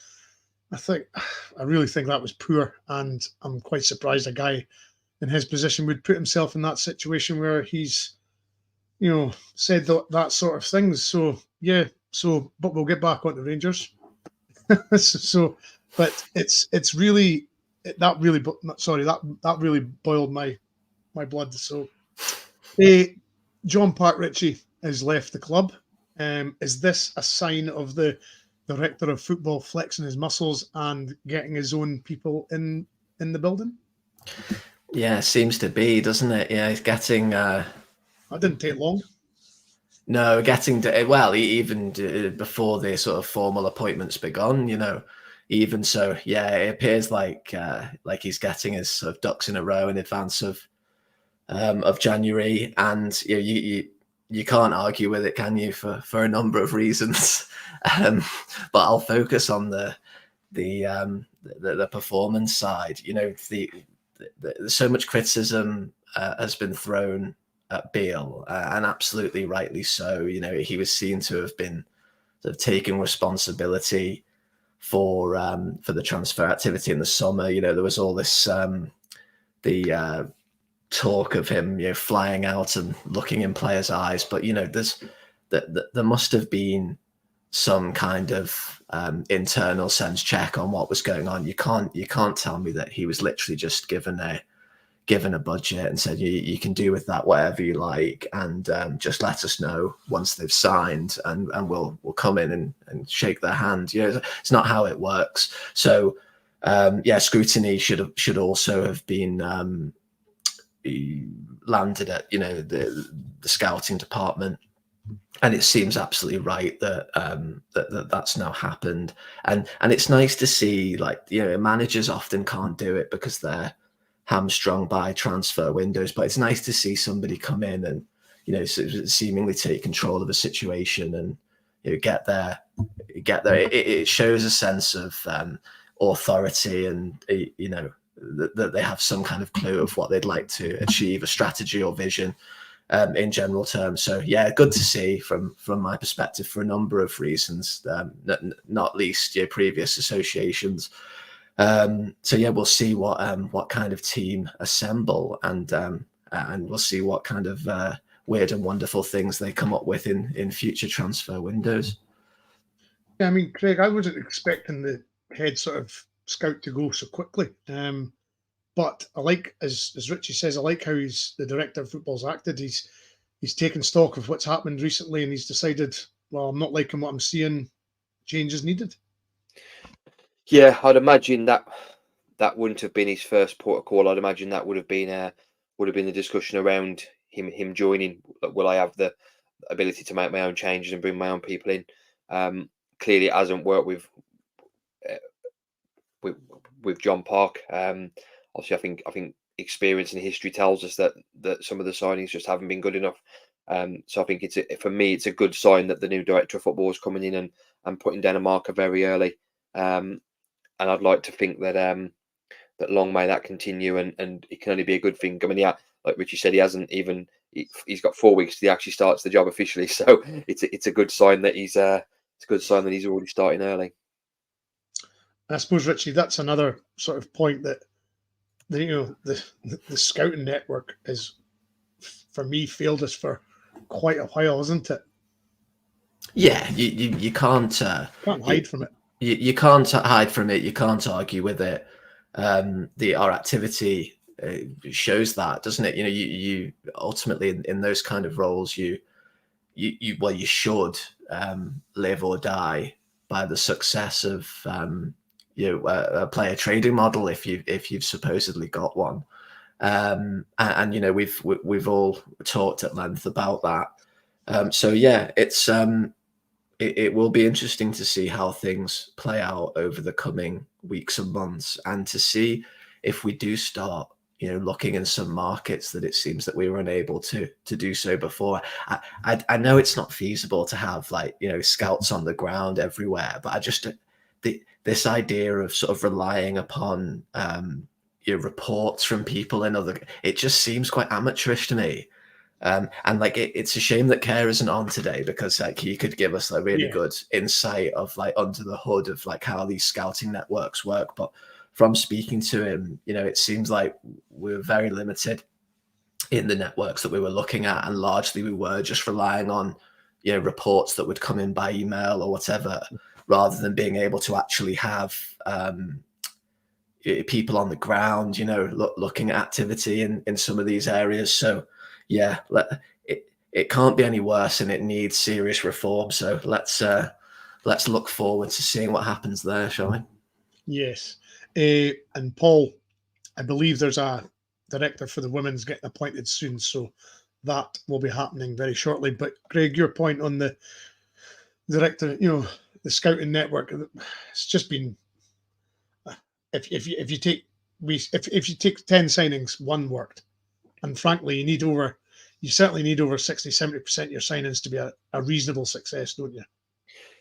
I really think that was poor, and I'm quite surprised a guy in his position would put himself in that situation where he's, said that sort of things. So but we'll get back on the Rangers. But it's really that really boiled my blood. So, John Park Ritchie has left the club. Is this a sign of the director of football flexing his muscles and getting his own people in the building? Yeah, seems to be, doesn't it? Yeah, he's getting. That didn't take long. No, getting even before the sort of formal appointments begun, even so, yeah, it appears like he's getting his sort of ducks in a row in advance of January, and you can't argue with it, can you? For a number of reasons, but I'll focus on the performance side. So much criticism has been thrown at Beale, and absolutely rightly so. He was seen to have been sort of taking responsibility for the transfer activity in the summer. You know, there was all this the talk of him, you know, flying out and looking in players' eyes, but you know, there must have been some kind of internal sense check on what was going on. You can't tell me that he was literally just given a budget and said you can do with that whatever you like, and just let us know once they've signed, and we'll come in and shake their hand. You know, it's not how it works. So scrutiny should also have been landed at, you know, the scouting department. And it seems absolutely right that that's now happened, and it's nice to see, like, you know, managers often can't do it because they're hamstrung by transfer windows, but it's nice to see somebody come in and, you know, seemingly take control of a situation and, you know, get there. It shows a sense of authority, and you know, that they have some kind of clue of what they'd like to achieve, a strategy or vision. In general terms. So yeah, good to see from my perspective for a number of reasons, not least your previous associations. So yeah, we'll see what kind of team assemble, and we'll see what kind of weird and wonderful things they come up with in future transfer windows. Yeah, I mean, Craig, I wasn't expecting the head sort of scout to go so quickly. But I like, as Richie says, I like how the director of football's acted. He's taken stock of what's happened recently, and he's decided, well, I'm not liking what I'm seeing. Change is needed. Yeah, I'd imagine that wouldn't have been his first port of call. I'd imagine that would have been the discussion around him joining. Will I have the ability to make my own changes and bring my own people in? Clearly, it hasn't worked with John Park. Obviously, I think experience and history tells us that some of the signings just haven't been good enough. So I think for me, it's a good sign that the new director of football is coming in and putting down a marker very early. And I'd like to think that that long may that continue, and it can only be a good thing. I mean, yeah, like Richie said, he's got 4 weeks till he actually starts the job officially. So it's a good sign that he's already starting early. I suppose, Richie, that's another sort of point that the scouting network is, for me, failed us for quite a while, isn't it? Yeah, you can't hide from it. You can't hide from it. You can't argue with it. Our activity shows that, doesn't it? You know, you ultimately in those kind of roles, you should live or die by the success of a player trading model if you've supposedly got one. And you know, we've all talked at length about that. So yeah, it will be interesting to see how things play out over the coming weeks and months, and to see if we do start, you know, looking in some markets that it seems that we were unable to do so before. I know it's not feasible to have, like, you know, scouts on the ground everywhere, but this idea of sort of relying upon your reports from people it just seems quite amateurish to me. And like it's a shame that Kerr isn't on today, because like he could give us like really good insight of like under the hood of like how these scouting networks work. But from speaking to him, you know, it seems like we're very limited in the networks that we were looking at, and largely we were just relying on, you know, reports that would come in by email or whatever, rather than being able to actually have people on the ground, you know, looking at activity in some of these areas. So yeah, it can't be any worse, and it needs serious reform. So let's look forward to seeing what happens there, shall we? Yes. And Paul, I believe there's a director for the women's getting appointed soon, so that will be happening very shortly. But Craig, your point on the director, you know, the scouting network, it's just been, if you take 10 signings, one worked. And frankly, you certainly need over 60-70% of your signings to be a reasonable success, don't you?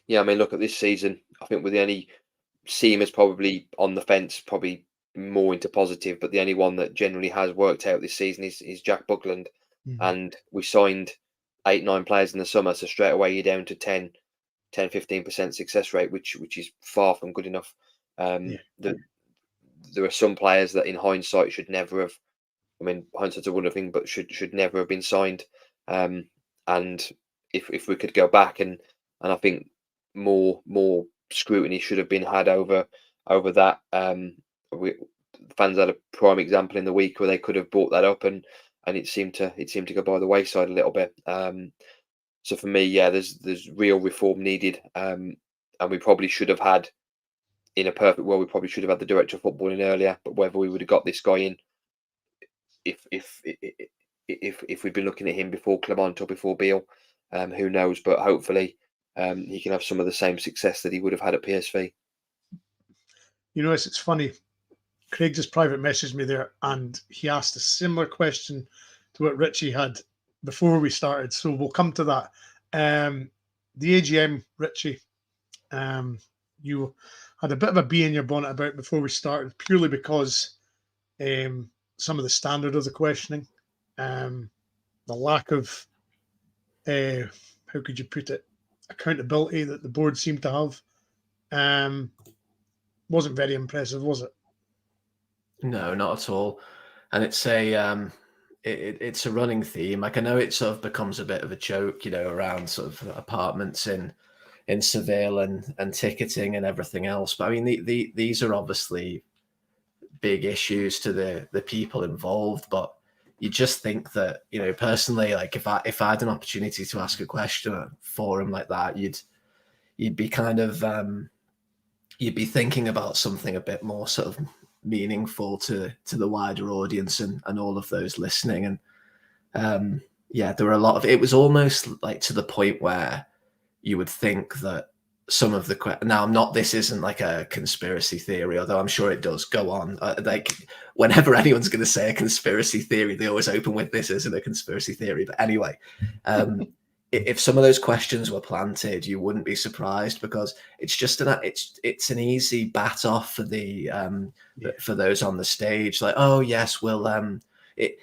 Yeah, I mean, look at this season. I think with the only Sema's probably on the fence, probably more into positive, but the only one that generally has worked out this season is Jack Buckland. Mm-hmm. And we signed 8-9 players in the summer, so straight away you're down to 10 10-15% success rate, which is far from good enough. Yeah. There are some players that in hindsight should never have. I mean, hindsight's a wonderful thing, but should never have been signed. And if we could go back and I think more scrutiny should have been had over that. Fans had a prime example in the week where they could have brought that up, and it seemed to go by the wayside a little bit. So for me, yeah, there's real reform needed, and we probably should have had, in a perfect world, we probably should have had the director of football in earlier. But whether we would have got this guy in, if we'd been looking at him before Clement or before Beale, who knows? But hopefully, he can have some of the same success that he would have had at PSV. You know, it's funny. Craig just private messaged me there, and he asked a similar question to what Richie had before we started. So we'll come to that. The AGM, Richie, you had a bit of a bee in your bonnet about before we started, purely because some of the standard of the questioning, the lack of, how could you put it, accountability that the board seemed to have, wasn't very impressive, was it? No, not at all. And it's it's a running theme. Like, I know it sort of becomes a bit of a joke, you know, around sort of apartments in Seville and ticketing and everything else. But I mean, these are obviously big issues to the people involved. But you just think that, you know, personally, like if I had an opportunity to ask a question at a forum like that, you'd be kind of you'd be thinking about something a bit more sort of meaningful to the wider audience and all of those listening. And yeah, there were a lot of, it was almost like to the point where you would think that some of the now this isn't like a conspiracy theory, although I'm sure it does go on. Like whenever anyone's going to say a conspiracy theory, they always open with this isn't a conspiracy theory. But anyway, if some of those questions were planted, you wouldn't be surprised, because it's just it's an easy bat off for the for those on the stage. Like, oh yes, we'll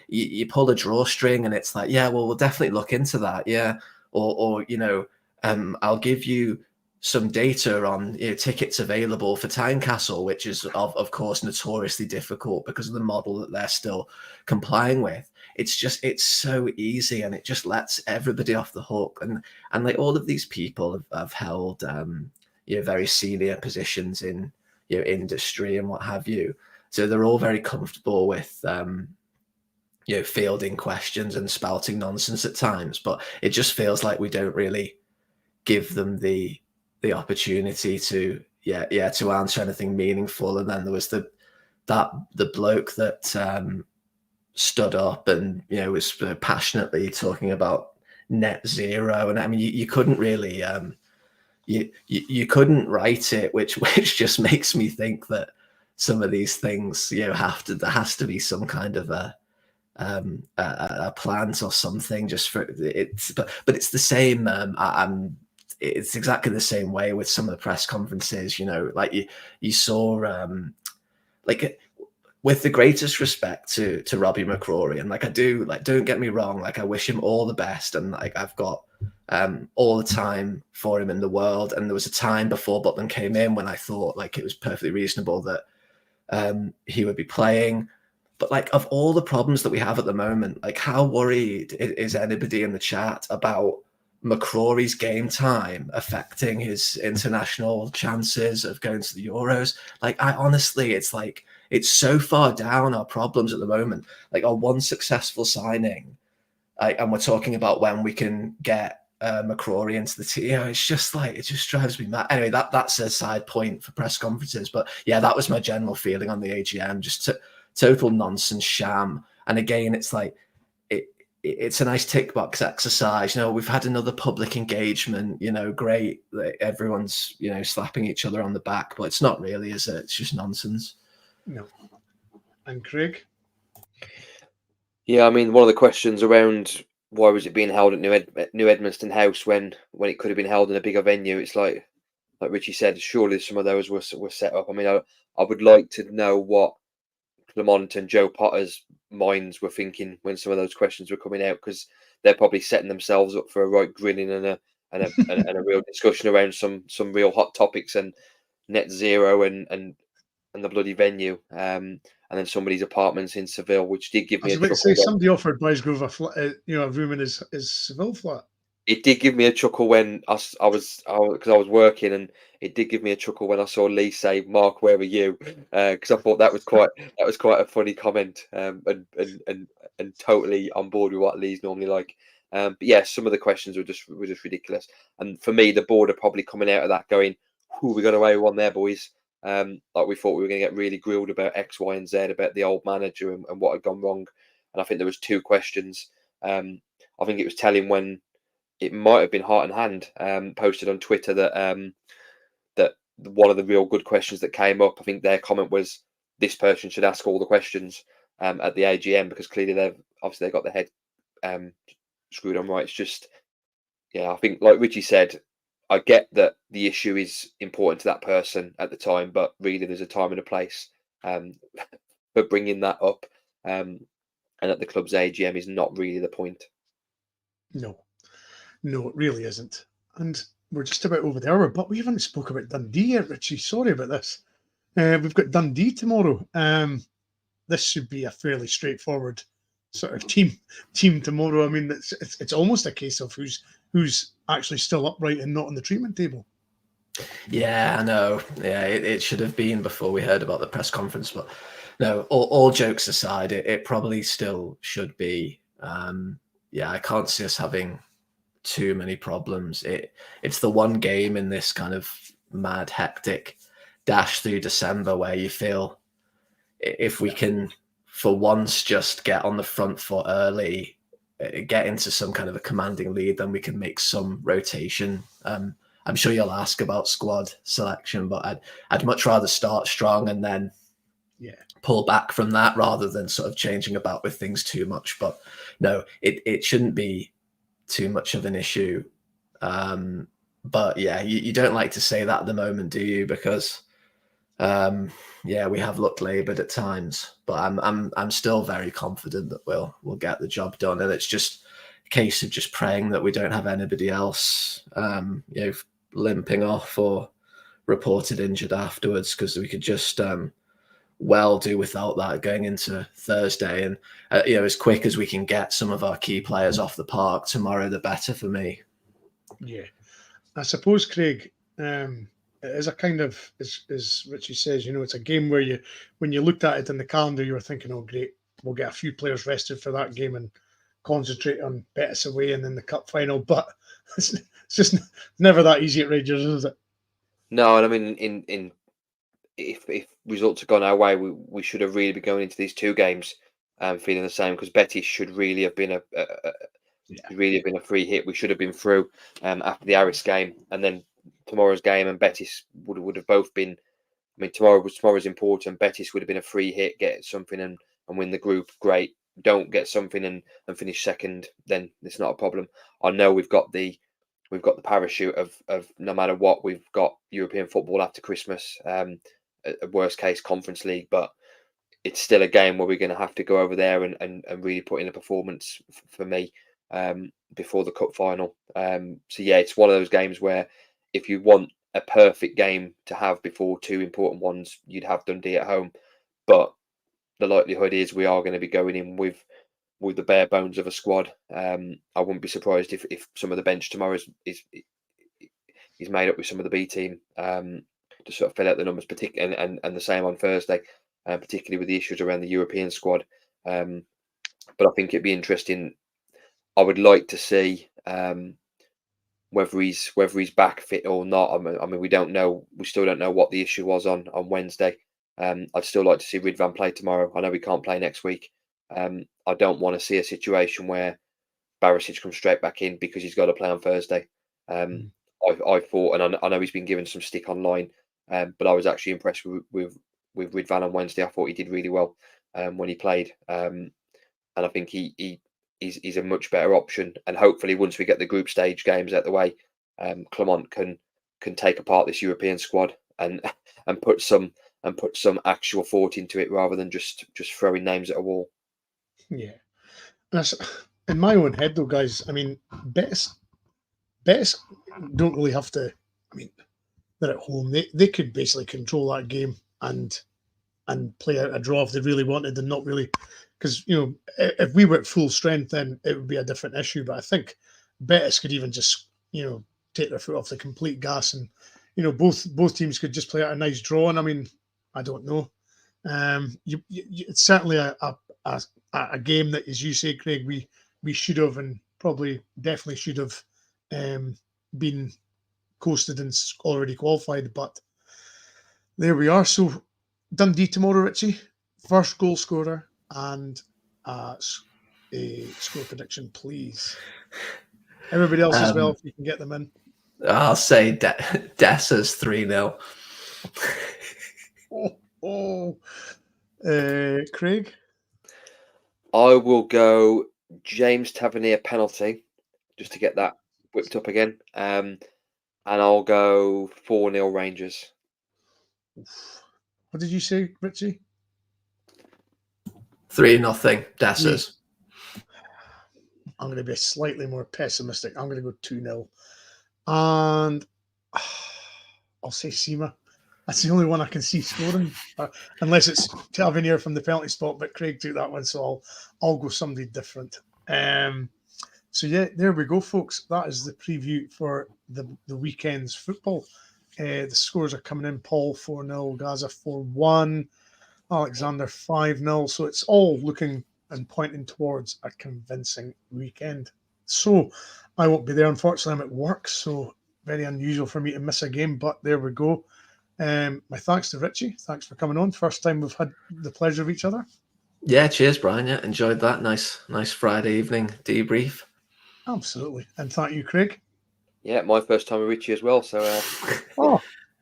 you pull a drawstring and it's like, yeah, well, we'll definitely look into that, yeah, or you know, I'll give you some data on, you know, tickets available for Tynecastle, which is of course notoriously difficult because of the model that they're still complying with. It's so easy, and it just lets everybody off the hook. And like all of these people have held you know, very senior positions in, you know, industry and what have you. So they're all very comfortable with you know, fielding questions and spouting nonsense at times. But it just feels like we don't really give them the opportunity to to answer anything meaningful. And then there was the bloke that stood up and, you know, was passionately talking about net zero, and I mean, you couldn't really you couldn't write it, which just makes me think that some of these things, you know, there has to be some kind of a plant or something just for it. But it's the same. It's exactly the same way with some of the press conferences. You know, like you saw like, with the greatest respect to Robbie McCrory, and like I do, like, don't get me wrong, like I wish him all the best, and like I've got all the time for him in the world. And there was a time before Butland came in when I thought like it was perfectly reasonable that he would be playing. But like, of all the problems that we have at the moment, like how worried is anybody in the chat about McCrory's game time affecting his international chances of going to the Euros? Like, I honestly, it's like, it's so far down our problems at the moment. Like our one successful signing, and we're talking about when we can get McCrory into the team. You know, it's just like, it just drives me mad. Anyway, that's a side point for press conferences. But yeah, that was my general feeling on the AGM. Just total nonsense, sham. And again, it's like, it's a nice tick box exercise. You know, we've had another public engagement, you know, great. Everyone's, you know, slapping each other on the back, but it's not really, is it? It's just nonsense. No. And Craig? Yeah, I mean, one of the questions around why was it being held at New Edmonton House when it could have been held in a bigger venue? It's like Richie said, surely some of those were set up. I mean, I would like to know what Clement and Joe Potter's minds were thinking when some of those questions were coming out, because they're probably setting themselves up for a right grilling and and a real discussion around some real hot topics and net zero and the bloody venue. And then somebody's apartments in Seville, which did give I me was a about to chuckle. say somebody offered Bysgrove a flat, a room in his Seville flat. It did give me a chuckle when because I was working, and it did give me a chuckle when I saw Lee say, "Mark, where are you?" Because I thought that was quite a funny comment, and totally on board with what Lee's normally like. But yeah, some of the questions were just ridiculous, and for me, the board are probably coming out of that going, "Who we got away with one there, boys." Like we thought we were going to get really grilled about X, Y, and Z about the old manager and what had gone wrong, and I think there was 2 questions. I think it was telling when. It might have been Heart and Hand posted on Twitter that that one of the real good questions that came up. I think their comment was this person should ask all the questions at the AGM because clearly they got their head screwed on right. It's just I think like Richie said, I get that the issue is important to that person at the time, but really there's a time and a place for bringing that up, and at the club's AGM is not really the point. No, it really isn't. And we're just about over the hour, but we haven't spoke about Dundee yet, Richie. Sorry about this. We've got Dundee tomorrow. This should be a fairly straightforward sort of team tomorrow. I mean, it's almost a case of who's actually still upright and not on the treatment table. Yeah, I know. Yeah, it should have been before we heard about the press conference, but no. All jokes aside, it probably still should be. I can't see us having too many problems. It's the one game in this kind of mad, hectic dash through December where you feel if we can, for once, just get on the front foot early, get into some kind of a commanding lead, then we can make some rotation. I'm sure you'll ask about squad selection, but I'd much rather start strong and then pull back from that rather than sort of changing about with things too much. But no, it shouldn't be too much of an issue. But yeah, you don't like to say that at the moment, do you? Because we have looked laboured at times, but I'm still very confident that we'll get the job done, and it's just a case of just praying that we don't have anybody else limping off or reported injured afterwards, because we could just well do without that going into Thursday. And as quick as we can get some of our key players off the park tomorrow, the better for me. Yeah, I suppose, Craig, it is a kind of, as Richie says, it's a game where when you looked at it in the calendar, you were thinking, oh great, we'll get a few players rested for that game and concentrate on Betis away and then the cup final. But it's just never that easy at Rangers, is it? No, and I mean, if results had gone our way, we should have really been going into these 2 games feeling the same, because Betis should really have been a free hit. We should have been through after the Aris game, and then tomorrow's game and Betis would have both been. I mean, tomorrow's important. Betis would have been a free hit, get something and win the group. Great. Don't get something and finish second, then it's not a problem. I know we've got the parachute of no matter what, we've got European football after Christmas, a worst case Conference League, but it's still a game where we're going to have to go over there and really put in a performance for me before the cup final. It's one of those games where if you want a perfect game to have before 2 important ones, you'd have Dundee at home, but the likelihood is we are going to be going in with the bare bones of a squad. I wouldn't be surprised if some of the bench tomorrow is made up with some of the B team to sort of fill out the numbers, particularly and the same on Thursday, particularly with the issues around the European squad. But I think it'd be interesting. I would like to see whether he's back fit or not. I mean, we don't know. We still don't know what the issue was on Wednesday. I'd still like to see Ridvan play tomorrow. I know we can't play next week. I don't want to see a situation where Barisic comes straight back in because he's got to play on Thursday. I thought, and I know he's been given some stick online, but I was actually impressed with Ridvan on Wednesday. I thought he did really well when he played, and I think he's a much better option. And hopefully, once we get the group stage games out the way, Clement can take apart this European squad and put some actual thought into it rather than just throwing names at a wall. Yeah, that's in my own head though, guys. I mean, Betis Betis don't really have to. I mean, they're at home. They could basically control that game and play out a draw if they really wanted, and not really, because if we were at full strength, then it would be a different issue. But I think Betis could even just take their foot off the complete gas, and both teams could just play out a nice draw. And I mean, I don't know. It's certainly a game that, as you say, Craig, we should have, and probably definitely should have been coasted and already qualified. But there we are. So Dundee tomorrow, Richie. First goal scorer and a score prediction, please. Everybody else as well, if you can get them in. I'll say Dessa's 3-0. Craig? I will go James Tavernier penalty, just to get that whipped up again. And I'll go 4-0 Rangers. What did you say, Richie? 3-0 Dessa's. I'm going to be slightly more pessimistic. I'm going to go 2-0. And I'll say Sima. That's the only one I can see scoring, unless it's Tavernier from the penalty spot. But Craig took that one, so I'll go somebody different. So yeah, there we go, folks. That is the preview for the weekend's football. The scores are coming in: Paul 4-0, Gaza 4-1, Alexander 5-0. So it's all looking and pointing towards a convincing weekend. So I won't be there, unfortunately. I'm at work, so very unusual for me to miss a game. But there we go. My thanks to Richie. Thanks for coming on. First time we've had the pleasure of each other. Yeah, cheers, Brian. Yeah, enjoyed that. Nice Friday evening debrief. Absolutely. And thank you, Craig. Yeah, my first time with Richie as well. So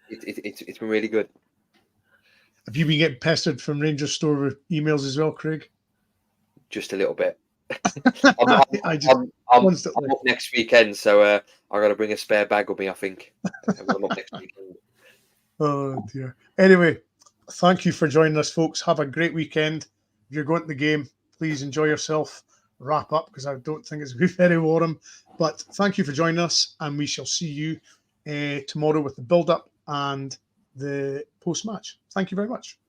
it's been really good. Have you been getting pestered from Rangers Store with emails as well, Craig? Just a little bit. I'm up next weekend, so I got to bring a spare bag with me, I think. I'm up next weekend. Oh, dear. Anyway, thank you for joining us, folks. Have a great weekend. If you're going to the game, please enjoy yourself. Wrap up, because I don't think it's going to be very warm. But thank you for joining us, and we shall see you tomorrow with the build-up and the post-match. Thank you very much.